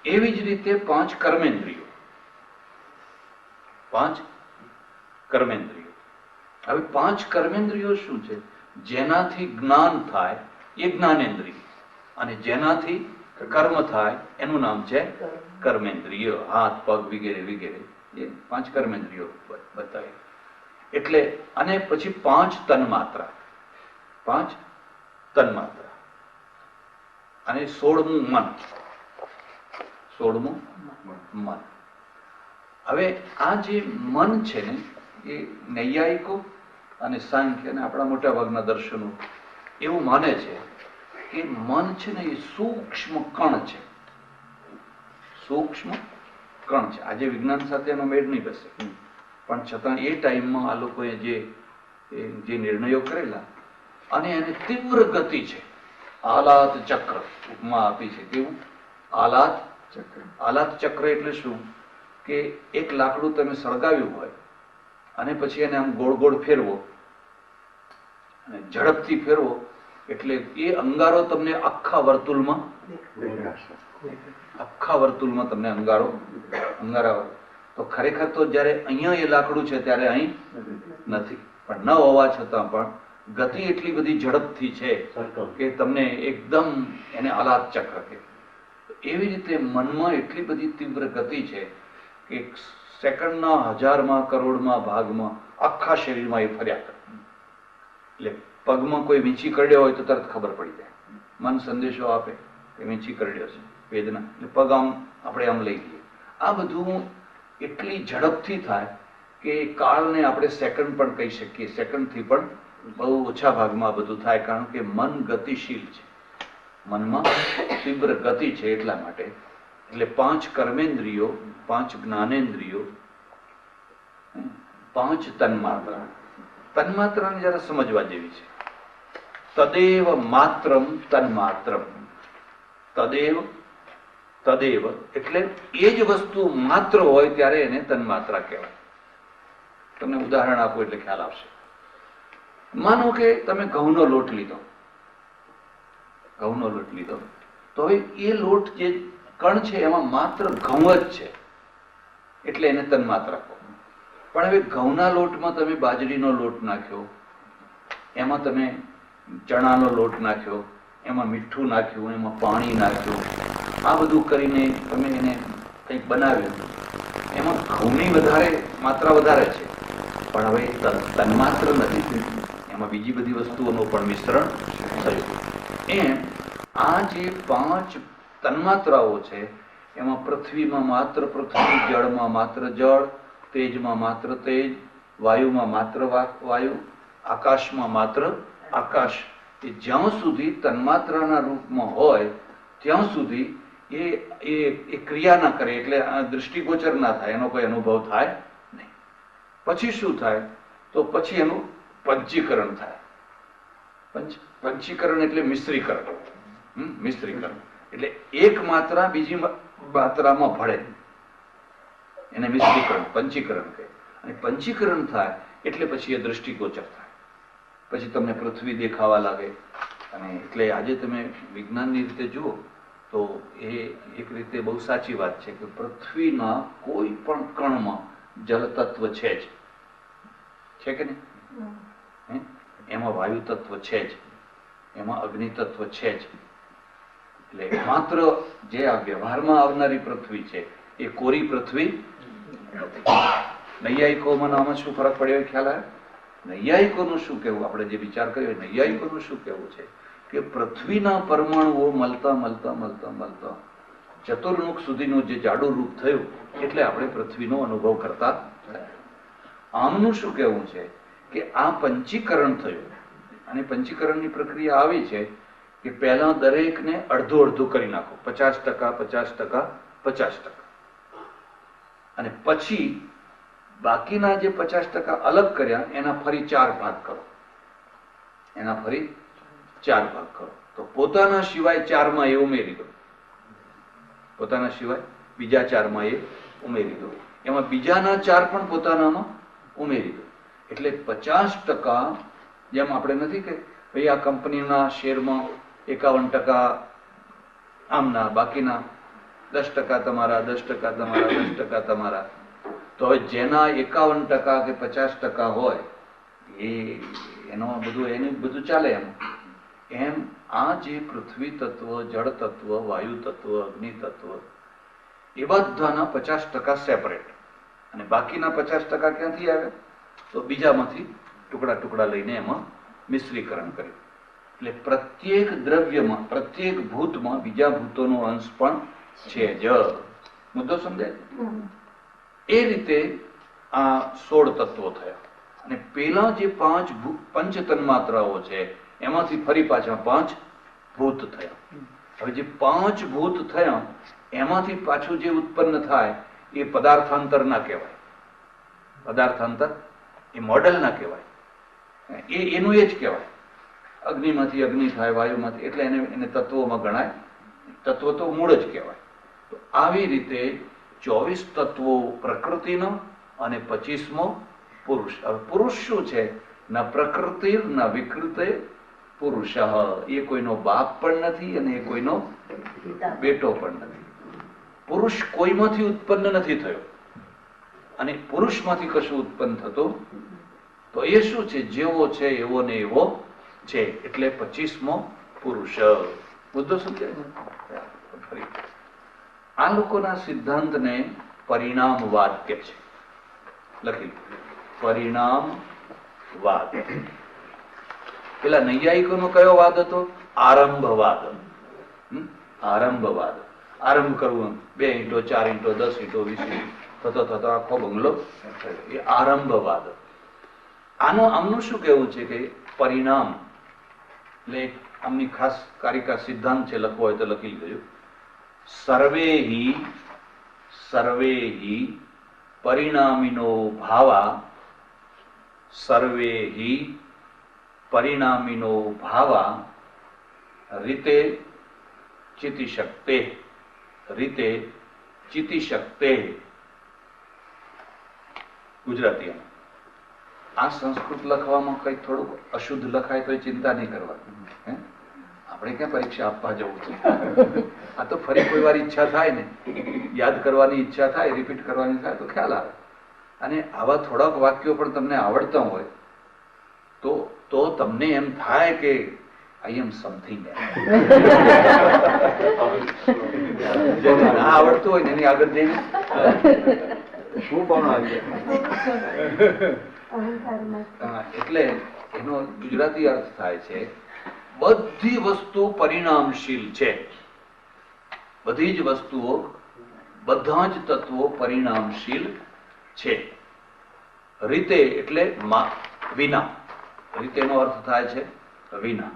એવી જ રીતે 5 કર્મેન્દ્રિયો, 5 કર્મેન્દ્રિયો. હવે 5 કર્મેન્દ્રિયો શું છે? જેનાથી જ્ઞાન થાય એ જ્ઞાનેન્દ્રિય, અને જેનાથી કર્મ થાય એનું નામ છે કર્મેન્દ્રિય. હાથ પગ વગેરે વગેરે એ 5 કર્મેન્દ્રિયો બતાવે. એટલે અને પછી 5 તન્માત્રા, 5 તન્માત્રા, અને 16મું મન, 16મું મન. હવે આ જે મન છે ને એ નૈયાયિકો અને સાંખ્ય અને આપણા મોટા ભાગના દર્શનો એવું માને છે કે મન છે ને એ સૂક્ષ્મ કણ છે, સૂક્ષ્મ કણ છે. આજે વિજ્ઞાન સાથે એનો મેળ નહીં બેસે, પણ છતાં એ ટાઈમમાં આ લોકોએ જે નિર્ણયો કરેલા, અને એને તીવ્ર ગતિ છે. આલાત ચક્ર ઉપમા આપી છે. કેવું? આલાત ચક્ર. આલાત ચક્ર એટલે શું? કે એક લાકડું તમે સળગાવ્યું હોય અને પછી એને આમ ગોળ ગોળ ફેરવો, અને ઝડપથી ફેરવો એટલે એ અંગારો તમને આખા વર્તુળમાં તમને અંગારા. તો ખરેખર તો જયારે અહીંયા એ લાકડું છે ત્યારે અહીં નથી, પણ ન હોવા છતાં પણ ગતિ એટલી બધી ઝડપથી છે કે તમને એકદમ એને આલાત ચક્ર કહે. એવી રીતે મનમાં એટલી બધી તીવ્ર ગતિ છે કે સેકન્ડના 1000માં કરોડમાં ભાગમાં આખા શરીરમાં એ ફર્યા કરે. એટલે પગમાં કોઈ વીંછી કરડ્યો હોય તો તરત ખબર પડી જાય. મન સંદેશો આપે કે વીંછી કરડ્યો છે, વેદના, એટલે પગ આમ આપણે આમ લઈ લઈએ. આ બધું એટલી ઝડપથી થાય કે કાળને આપણે સેકન્ડ પણ કહી શકીએ. સેકન્ડથી પણ બહુ ઓછા ભાગમાં બધું થાય, કારણ કે મન ગતિશીલ છે, મનમાં તીવ્ર ગતિ છે. એટલા માટે એટલે 5 કર્મેન્દ્રિયો, 5 જ્ઞાનેન્દ્રિયો, 5 તન્માત્રા. તન્માત્રાને જરા સમજવા જેવી છે. તદેવ માત્રમ તન્માત્રમ. તદેવ એટલે એ જ વસ્તુ માત્ર હોય ત્યારે એને તન્માત્રા કહેવાય. તમને ઉદાહરણ આપો એટલે ખ્યાલ આવશે. માનો કે તમે ઘઉંનો લોટ લીધો, તો હવે એ લોટ જે કણ છે એમાં માત્ર ઘઉં જ છે, એટલે એને તન્માત્રા કહો. પણ હવે ઘઉંના લોટમાં તમે બાજરીનો લોટ નાખ્યો, એમાં તમે ચણાનો લોટ નાખ્યો, એમાં મીઠું નાખ્યું, એમાં પાણી નાખ્યું, આ બધું કરીને તમે એને કંઈક બનાવ્યું. એમાં ઘઉંની માત્રા વધારે છે, પણ હવે તન્માત્ર નથી, એમાં બીજી બધી વસ્તુઓનું પણ મિશ્રણ થયું. એમ આ જે 5 તન્માત્રાઓ છે એમાં પૃથ્વીમાં માત્ર પૃથ્વી, જળમાં માત્ર જળ, તેજમાં માત્ર તેજ, વાયુમાં માત્ર વાયુ, આકાશમાં માત્ર આકાશ, એ જ્યાં સુધી તન્માત્રાના રૂપમાં હોય ત્યાં સુધી એ ક્રિયા ના કરે, એટલે દૃષ્ટિગોચર ના થાય, એનો કોઈ અનુભવ થાય નહીં. પછી શું થાય? તો પછી એનું પંચીકરણ થાય. પંચીકરણ એટલે મિશ્રીકરણ. મિશ્રીકરણ એટલે એક માત્રા બીજી માત્રામાં ભળે, એને મિશ્રીકરણ, પંચીકરણ કહે. અને પંચીકરણ થાય એટલે પછી એ દૃષ્ટિગોચર થાય, પછી તમને પૃથ્વી દેખાવા લાગે. અને એટલે આજે તમે વિજ્ઞાનની રીતે જુઓ તો એ એક રીતે બહુ સાચી વાત છે કે પૃથ્વીના કોઈ પણ કણમાં જલ તત્વ છે જ, છે કે નહીં? એમાં વાયુ તત્વ છે જ, એમાં અગ્નિ તત્વ છે જ. એટલે માત્ર જે આ વ્યવહારમાં આવનારી પૃથ્વી છે એ કોરી પૃથ્વી નથી. નૈયાયિકોમાં આમાં શું ફરક પડ્યો ખ્યાલ આવે? નૈયાયિકોનું શું કહેવું, આપણે જે વિચાર કર્યો નૈયાયિકોનું શું કહેવું છે કે પૃથ્વીના પરમાણુઓ મળતા મળતા મળતા મળતા ચતુર્મુખ સુધીનું જે જાડું રૂપ થયું એટલે આપણે પૃથ્વીનો અનુભવ કરતા થયા. આમનું શું કહેવું છે કે આ પંચીકરણ થયું, અને પંચીકરણની પ્રક્રિયા આવી છે કે પહેલા દરેકને અડધું અડધું કરી નાખો, 50%, 50%, 50%, અને પછી બાકીના જે 50% અલગ કર્યા એના ફરી 4 ભાગ કરો, એના ફરી 4 ભાગ કરો. તો પોતાના સિવાય 4માં એ ઉમેરી દો, પોતાના સિવાય બીજા 4માં એ ઉમેરી દો, એમાં બીજાના 4 પણ પોતાનામાં ઉમેરી દો. એટલે 50%, જેમ આપણે નથી કે ભાઈ આ કંપનીના શેરમાં 51% આમના, બાકીના 10% તમારા, 10% તમારા, 10% તમારા. તો હવે જેના 51% કે 50% હોય એનું બધું ચાલે. એમ આ જે પૃથ્વી તત્વ, જળ તત્વ, વાયુ તત્વ, અગ્નિ તત્વ, એ બધાના 50% સેપરેટ, અને બાકીના 50% ક્યાંથી આવે? તો બીજામાંથી ટુકડા ટુકડા લઈને એમાં મિશ્રીકરણ કર્યું. એટલે પ્રત્યેક દ્રવ્યમાં, પ્રત્યેક ભૂતમાં બીજા ભૂતોનો અંશ પણ છે જ. મુદ્દો સમજાય? એ રીતે આ 16 તત્વો થયા. અને પેલા જે 5 પંચ તન્માત્રાઓ છે એમાંથી ફરી પાછા 5 ભૂત થયા. હવે જે 5 ભૂત થયા એમાંથી પાછું જે ઉત્પન્ન થાય એ પદાર્થાંતર ના કહેવાય. પદાર્થાંતર એ મોડેલ ના કહેવાય, એનું એ જ કહેવાય. અગ્નિમાંથી અગ્નિ થાય, વાયુમાંથી, એટલે એને તત્વોમાં ગણાય. તત્વ તો મૂળ જ કહેવાય. તો આવી રીતે 24 તત્વો પ્રકૃતિનો અને 25મો પુરુષ. હવે પુરુષ શું છે? ન પ્રકૃતિ ન વિકૃતે પુરુષ. એ કોઈનો બાપ પણ નથી અને એ કોઈનો બેટો પણ નથી. પુરુષ કોઈમાંથી ઉત્પન્ન નથી થયો, અને પુરુષમાંથી કશું ઉત્પન્ન થતું તો એ શું છે? જેવો છે એવો ને એવો છે, એટલે 25મો પુરુષ. મુદ્દો સમજાય? ફરી આ લોકોના સિદ્ધાંતને પરિણામવાદ કે છે. લખી પરિણામવાદ. પેલા નૈયાયિકોનો કયો વાદ હતો? આરંભવાદ. આરંભવાદ. આરંભ કરવું, 2 ઈંટો, 4 ઈંટો, 10 ઈંટો, 20 ઈંટો થતો થતો આખો બંગલો, એ આરંભવાદ. આમનું શું કહેવું છે કે પરિણામ, એટલે આમની ખાસ કારિકા સિદ્ધાંત છે, લખવો હોય તો લખી લેજો. સર્વે હિ પરિણામિનો ભાવા, સર્વે હિ પરિણામિનો ભાવા રીતે ચિતિશક્તે, રીતે ચિતિશક્તે. ગુજરાતીમાં આ સંસ્કૃત લખવામાં કંઈક થોડુંક અશુદ્ધ લખાય તો ચિંતા નહીં કરવાની. આપણે ક્યાં પરીક્ષા આપવા જવું છે? આ તો ફરી કોઈ વાર ઈચ્છા થાય ને, યાદ કરવાની ઈચ્છા થાય, રિપીટ કરવાની થાય તો ખ્યાલ આવે. અને આવા થોડાક વાક્યો પણ તમને આવડતા હોય તો તમને એમ થાય કે આઈ એમ સમથિંગ. જેને ના આવડતું હોય ને એની આગળ જઈને શું પણ આવી એટલે એનો ગુજરાતી અર્થ થાય છે બધી વસ્તુ પરિણામશીલ છે. બધી જ વસ્તુઓ, બધા જ તત્વો પરિણામશીલ છે. રીતે એટલે વિના. રીતેનો અર્થ થાય છે વિના.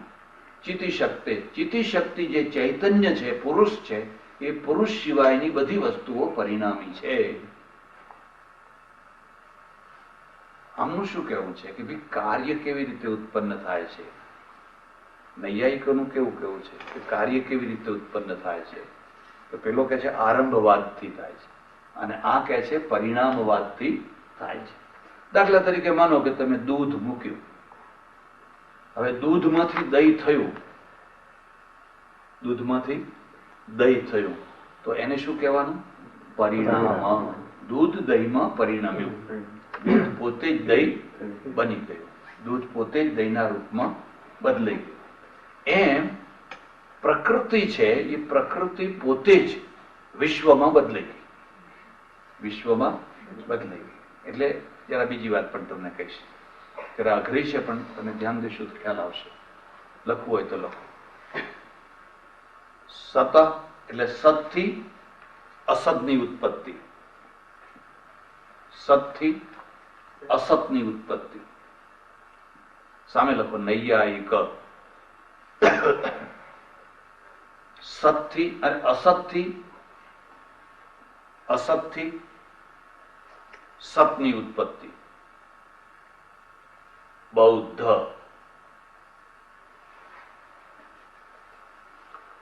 ચિતિ શક્તિ, ચિતિ શક્તિ જે ચૈતન્ય છે, પુરુષ છે, એ પુરુષ સિવાયની બધી વસ્તુઓ પરિણામી છે. આમનું શું કહેવું છે કે ભાઈ કાર્ય કેવી રીતે ઉત્પન્ન થાય છે? નૈયાયિકોનું કેવું કેવું છે કે કાર્ય કેવી રીતે ઉત્પન્ન થાય છે? તો પેલો કહે છે આરંભવાદથી થાય છે, અને આ કહે છે પરિણામવાદથી થાય છે. દાખલા તરીકે માનો કે તમે દૂધ મૂક્યું, હવે દૂધમાંથી દહીં થયું, દૂધમાંથી દહીં થયું, તો એને શું કહેવાનું? પરિણામ. દૂધ દહીંમાં પરિણમ્યું. દૂધ પોતે જ દહીં બની ગયું, દૂધ પોતે જ દહીંના રૂપમાં બદલાઈ ગયું. એમ પ્રકૃતિ છે, એ પ્રકૃતિ પોતે જ વિશ્વમાં બદલાઈ ગઈ, વિશ્વમાં બદલાઈ ગઈ. એટલે જરા બીજી વાત પણ તમને કહીશ, જરા અઘરી છે પણ તમે ધ્યાન દેશો તો ખ્યાલ આવશે. લખવું હોય તો લખો. સત એટલે સતથી અસતની ઉત્પત્તિ, સતથી અસતની ઉત્પત્તિ. સામે લખો નૈયાયિક. સતથી અને અસતથી, અસતથી સતની ઉત્પત્તિ. બૌદ્ધ.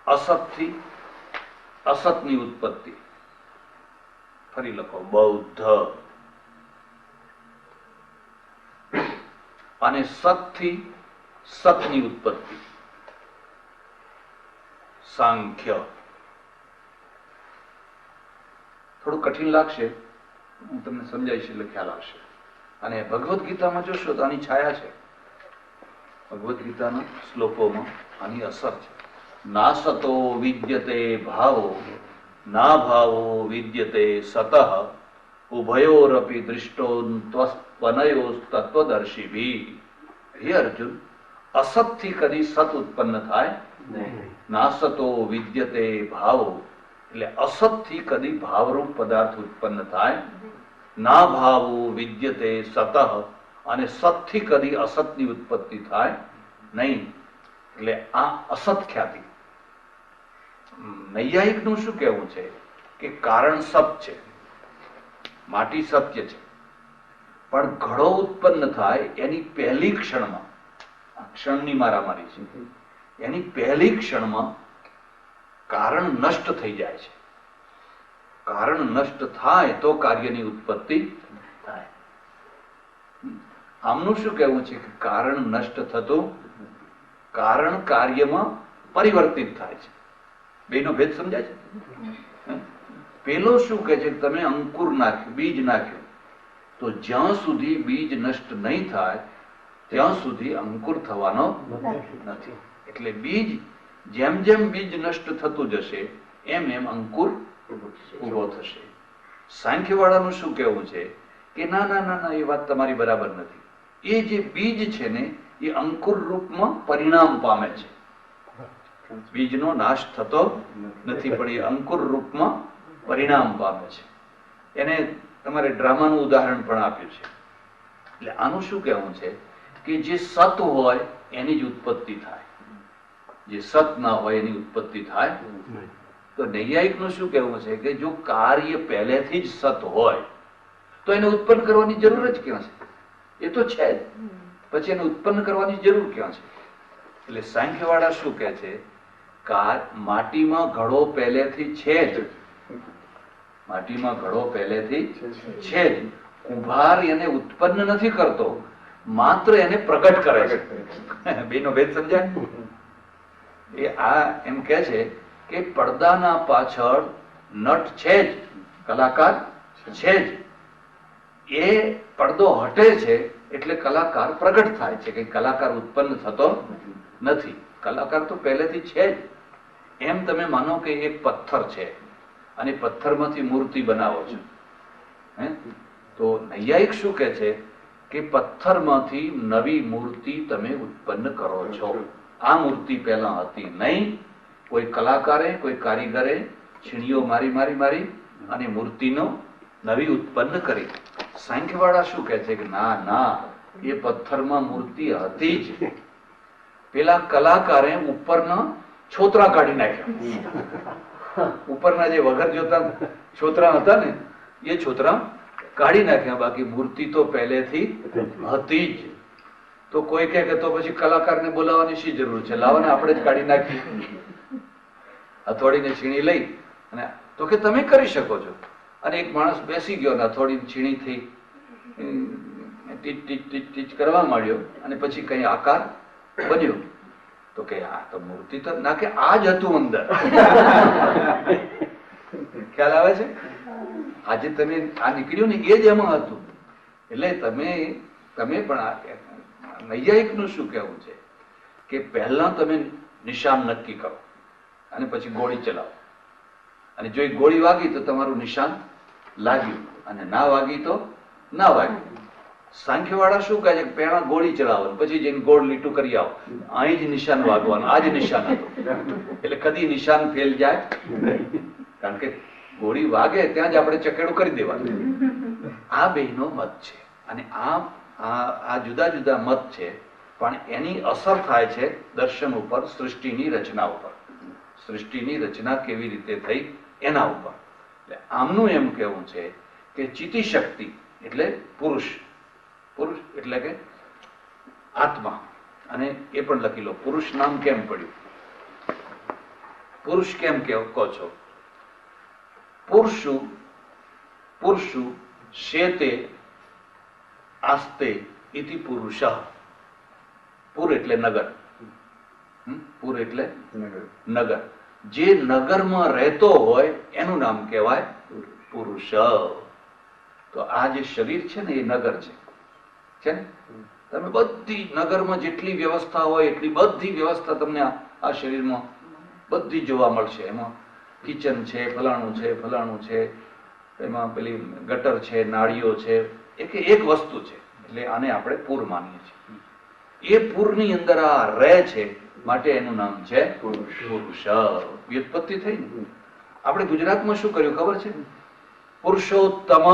અસતથી અસતની ઉત્પત્તિ. ફરી લખો બૌદ્ધ. અને સતથી સતની ઉત્પત્તિ. સાંખ્ય. થોડું કઠિન લાગશે, હું તમને સમજાવીશ એટલે ખ્યાલ આવશે. અને ભગવદ્ ગીતામાં જોશો તો આની છાયા છે. ભગવદ્ ગીતાના શ્લોકોમાં આની અસર છે. ના સતો વિદ્યતે ભાવો, ના ભાવો વિદ્યતે સતઃ, ઉભયોરપી દૃષ્ટોન્ત્વનયો તત્વદર્શિભી. હે અર્જુન, અસતથી કદી સત ઉત્પન્ન થાય નહીં. ના સતો વિદ્યતે ભાવો એટલે અસતથી કદી ભાવરૂપ પદાર્થ ઉત્પન્ન થાય. ના ભાવો વિદ્યતે સતઃ, અને સતથી કદી અસતની ઉત્પત્તિ થાય નહીં. એટલે આ અસત ખ્યાતિ. નૈયાયિકનું શું કહેવું છે કે કારણ સત છે, માટી સત્ય છે, પણ ઘડો ઉત્પન્ન થાય એની પહેલી ક્ષણમાં, ક્ષણની મારામારી છે, એની પહેલી ક્ષણમાં કારણ નષ્ટ થઈ જાય છે. કારણ નષ્ટ થાય તો કાર્યની ઉત્પત્તિ થાય. આમનું શું કહેવું છે કે કારણ નષ્ટ થતું, કારણ કાર્યમાં પરિવર્તિત થાય છે. બેનો ભેદ સમજાય છે? પેલો શું કહે છે કે તમે અંકુર નાખ્યું, બીજ નાખ્યું, તો જ્યાં સુધી બીજ નષ્ટ નહીં થાય ત્યાં સુધી અંકુર થવાનો નથી. એટલે બીજ જેમ જેમ બીજ નષ્ટ થતું જશે એમ એમ અંકુર ઉભો થશે. સાંખ્યવાળાનું શું કહેવું છે કે ના ના ના ના, એ વાત તમારી બરાબર નથી. એ જે બીજ છે ને એ અંકુર રૂપમાં પરિણામ પામે છે. બીજનો નાશ થતો નથી, પણ એ અંકુર રૂપમાં પરિણામ પામે છે. એને તમારે ડ્રામાનું ઉદાહરણ પણ આપ્યું છે. એટલે આનું શું કહેવું છે કે જે સત હોય એની જ ઉત્પત્તિ થાય, જે સત ના હોય એની ઉત્પત્તિ થાય. તો નૈયાયિકનું શું કહેવું છે કે જો કાર્ય પહેલેથી જ સત હોય તો એને ઉત્પન્ન કરવાની જરૂર જ ક્યાં છે? એ તો છે જ, પછી એને ઉત્પન્ન કરવાની જરૂર ક્યાં છે? એટલે સાંખ્યવાળા શું કહે છે, માટીમાં ઘડો પહેલેથી છે જ, માટીમાં ઘડો પહેલેથી છે જ. કુંભાર એને ઉત્પન્ન નથી કરતો, માત્ર એને પ્રગટ કરે છે. બેનો ભેદ સમજાય? એ આ એમ કહે છે કે પડદાના પાછળ નટ છે જ, કલાકાર છે જ, એ પડદો હટે છે એટલે કલાકાર પ્રગટ થાય છે, કે કલાકાર ઉત્પન્ન થતો નથી. કલાકાર તો પહેલેથી છે જ. એમ તમે માનો કે એક પથ્થર છે અને પથ્થરમાંથી મૂર્તિ બનાવો છો, હે, તો નૈયાયિક શું કહે છે કે પથ્થરમાંથી નવી મૂર્તિ તમે ઉત્પન્ન કરો છો. આ મૂર્તિ પહેલા હતી નહીં. કોઈ કલાકારે, કોઈ કારીગરે છીણીઓ મારી અને મૂર્તિનો નવી ઉત્પન્ન કરી. સાંખ્યવાળા શું કહે છે કે ના ના, એ પથ્થરમાં મૂર્તિ હતી જ. પેલા કલાકારે ઉપરના છોતરા કાઢી નાખ્યા. ઉપરના જે વગર જોતા છોતરા હતા ને, એ છોતરા કાઢી નાખ્યા. બાકી મૂર્તિ તો પહેલેથી હતી જ. તો કોઈ કહે કે તો પછી કલાકારને બોલાવવાની શી જરૂર છે, લાવો ને આપણે જ કાઢી નાખી. હથોડીને છીણી લઈ અને તો કે તમે કરી શકો છો. અને એક માણસ બેસી ગયો ને હથોડી છીણી થઈ ટીચ ટીચ ટીચ ટીચ કરવા માંડ્યો અને પછી કઈ આકાર બન્યો. તો કે આ તો મૂર્તિ તો ના, કે આ જ હતું અંદર. ખ્યાલ આવે છે? આજે તમે આ નીકળ્યું ને એ જ એમાં હતું. એટલે તમે પણ નૈયાયિકનું શું કહેવું છે કે પહેલા તમે નિશાન નક્કી કરો અને પછી ગોળી ચલાવો. અને જો એ ગોળી વાગી તો તમારું નિશાન લાગ્યું, અને ના વાગી તો ના વાગ્યું. સાંખ્યવાળા શું કહે છે કે પહેલા ગોળી ચલાવો, પછી જઈને ગોળ લીટું કરી આવો. અહીં જ નિશાન વાગવાનું, આ જ નિશાન હતું. એટલે કદી નિશાન ફેલ જાય, કારણ કે ગોળી વાગે ત્યાં જ આપણે ચકેડું કરી દેવાનું. આ બેનો મત છે. અને આ જુદા જુદા મત છે, પણ એની અસર થાય છે દર્શન ઉપર, સૃષ્ટિની રચના ઉપર. સૃષ્ટિની રચના કેવી રીતે થઈ એના ઉપર. એટલે આમનું એમ કહેવું છે કે ચિત્તી શક્તિ એટલે પુરુષ, પુરુષ એટલે કે આત્મા. અને એ પણ લખી લો, પુરુષ નામ કેમ પડ્યું, પુરુષ કેમ કહો છો? પુરુષુ શેતે આસ્તે ઇતિ પુરુષ. પુર એટલે નગર, પુર એટલે નગર. જે નગરમાં રહેતો હોય એનું નામ કહેવાય પુરુષ. તો આ જે શરીર છે ને એ નગર છે ને. તમે બધી નગરમાં જેટલી વ્યવસ્થા હોય એટલી બધી વ્યવસ્થા તમને આ શરીરમાં બધી જોવા મળશે. એમાં કિચન છે, ફલાણું છે, એમાં પેલી ગટર છે, નાળીઓ છે, એક વસ્તુ છે. એટલે આને આપણે પૂર માનીએ છીએ. એ પૂરની અંદર આ રહે છે, માટે એનું નામ છે પુરુષ. વ્યુત્પત્તિ થઈ ને. આપણે ગુજરાતમાં શું કર્યું ખબર છે? પુરુષોત્તમ,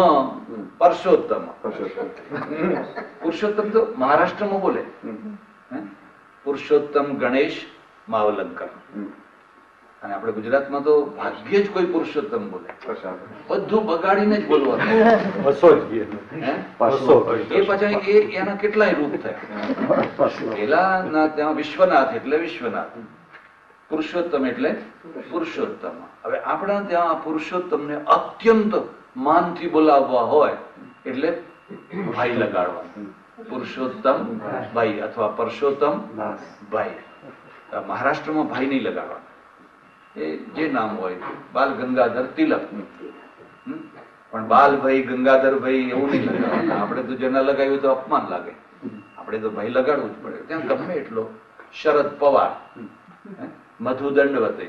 પરસોત્તમ. પુરુષોત્તમ તો મહારાષ્ટ્રમાં બોલે. પુરુષોત્તમ ગણેશ માવલંકર. અને આપણે ગુજરાતમાં તો ભાગ્યે જ કોઈ પુરુષોત્તમ બોલે. બધું બગાડીને જ બોલવાનું. એ પછી એના કેટલાય રૂપ થયા. પેલા ત્યાં વિશ્વનાથ એટલે વિશ્વનાથ, પુરુષોત્તમ એટલે પુરુષોત્તમ. હવે આપણા ત્યાં પુરુષોત્તમને અત્યંત માનથી બોલાવવા હોય એટલે ભાઈ લગાડવાનું. પુરુષોત્તમ ભાઈ અથવા પરસોત્તમ ભાઈ. મહારાષ્ટ્રમાં ભાઈ નહીં લગાડવાનું. એ જે નામ હોય, બાલ ગંગાધર તિલક, પણ બાલભાઈ ગંગાધરભાઈ એવું નહીં લગાડવાનું. આપણે તો જેના લગાવ્યું તો અપમાન લાગે. આપણે તો ભાઈ લગાડવું જ પડે. ત્યાં ગમે એટલો શરદ પવાર, મધુ દંડવતે.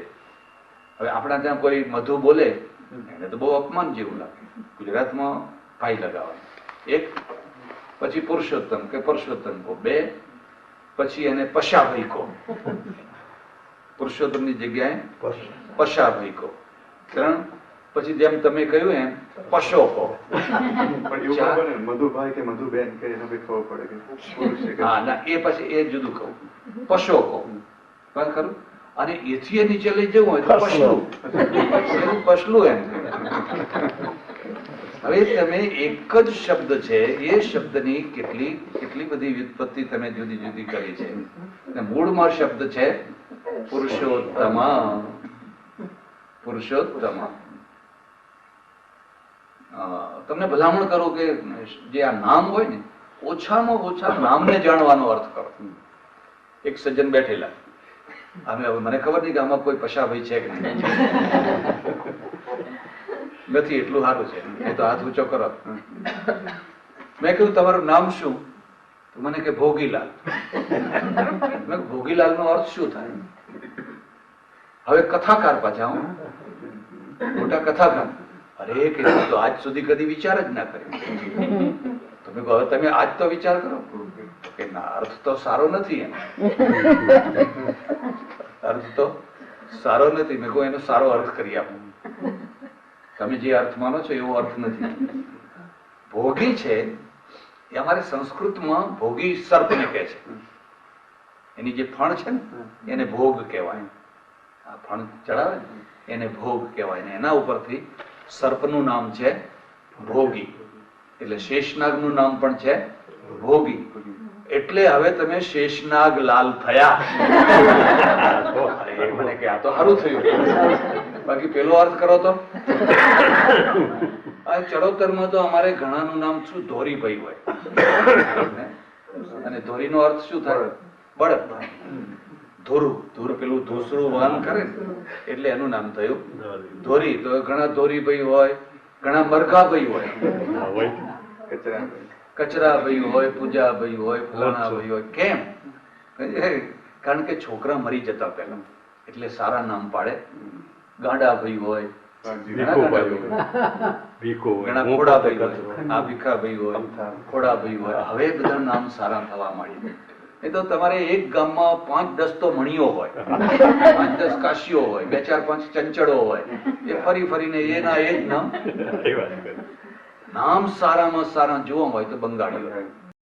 હવે આપણા ત્યાં કોઈ મધુ બોલે એને તો બહુ અપમાન જેવું લાગે. ગુજરાતમાં ભાઈ લગાવવાનું. એક, પછી પુરુષોત્તમ કે પરસોત્તમ કહો. બે, પછી એને પશાભાઈ કહો. પુરુષોત્તમની જગ્યાએ પશાભાઈ કહો. ત્રણ, પછી જેમ તમે કહ્યું એમ પશો કહો. મધુભાઈ કે મધુબેન કે એને બી ખબર પડે કે પુરુષ છે. હા ના, એ પછી એ જુદું કહું. પશો કહો ખરું. અને એથી નીચે લઈ જવું હોય તો પશલું. પશલું એમ. હવે તમે એક જ શબ્દ છે, એ શબ્દની કેટલી બધી વ્યુત્પત્તિ તમે જુદી જુદી કરી છે. મૂળમાં શબ્દ છે પુરુષોત્તમ. પુરુષોત્તમ. તમને ભલામણ કરું કે જે આ નામ હોય ને, ઓછામાં ઓછા નામને જાણવાનો અર્થ કરો. એક સજ્જન બેઠેલા, હવે મને ખબર નહીં કે આમાં કોઈ પશાભાઈ છે કે નહીં. નથી, એટલું સારું છે. એ તો હાથ ઊંચો કરો. મેં કહ્યું તમારું નામ શું? તો મને કે ભોગીલાલ. મેં કીધું, ભોગીલાલનો અર્થ શું થાય? હવે કથાકાર પાછા હો, મોટા કથાકાર. અરે કે તો આજ સુધી કદી વિચાર જ ના કર્યો. તમે કહો હવે તમે આજ તો વિચાર કરો કે ના, અર્થ તો સારો નથી એનો. અર્થ તો સારો નથી. મેં કહું એનો સારો અર્થ કરી આપો. તમે જે અર્થ માનો છો એવો અર્થ નથી. ભોગી છે એ અમારે સંસ્કૃતમાં ભોગી સર્પને કહે છે. એની જે ફણ છે ને એને ભોગ કહેવાય. આ ફણ ચડાવે ને એને ભોગ કહેવાય ને એના ઉપરથી સર્પનું નામ છે ભોગી. એટલે શેષનાગનું નામ પણ છે ભોગી. એટલે હવે તમે શેષનાગ લાલ થયા. અરે મને કે આ તો સારું થયું. બાકી પેલો અર્થ કરો તો આ ચડોતરમાં તો અમારે ઘણાનું નામ શું ધોરીભાઈ હોય. અને ધોરીનો અર્થ શું થાય? બળદ. ધોરું ધોર પેલું ધોસરું વહન કરે ને એટલે એનું નામ થયું ધોરી. તો ઘણા ધોરીભાઈ હોય, ઘણા મરઘાભાઈ હોય, કચરાભાઈ હોય, પૂજાભાઈ હોય, ફલાણાભાઈ હોય. કેમ? કારણ કે છોકરા મરી જતા પહેલા એટલે સારા નામ પાડે. ગાંડાભાઈ હોય, ઘણા ખોડાભાઈ હોય, આ ભીખાભાઈ હોય, ખોડાભાઈ હોય. હવે બધા નામ સારા થવા માંડ્યા. એ તો તમારે એક ગામમાં 5-10 તો મણીઓ હોય, 5-10 કાશીઓ હોય, 2-4-5 ચંચળો હોય. એ ફરી ફરીને એના એ જ નામ. નામ સારામાં સારા જોવા હોય તો બંગાળી હોય.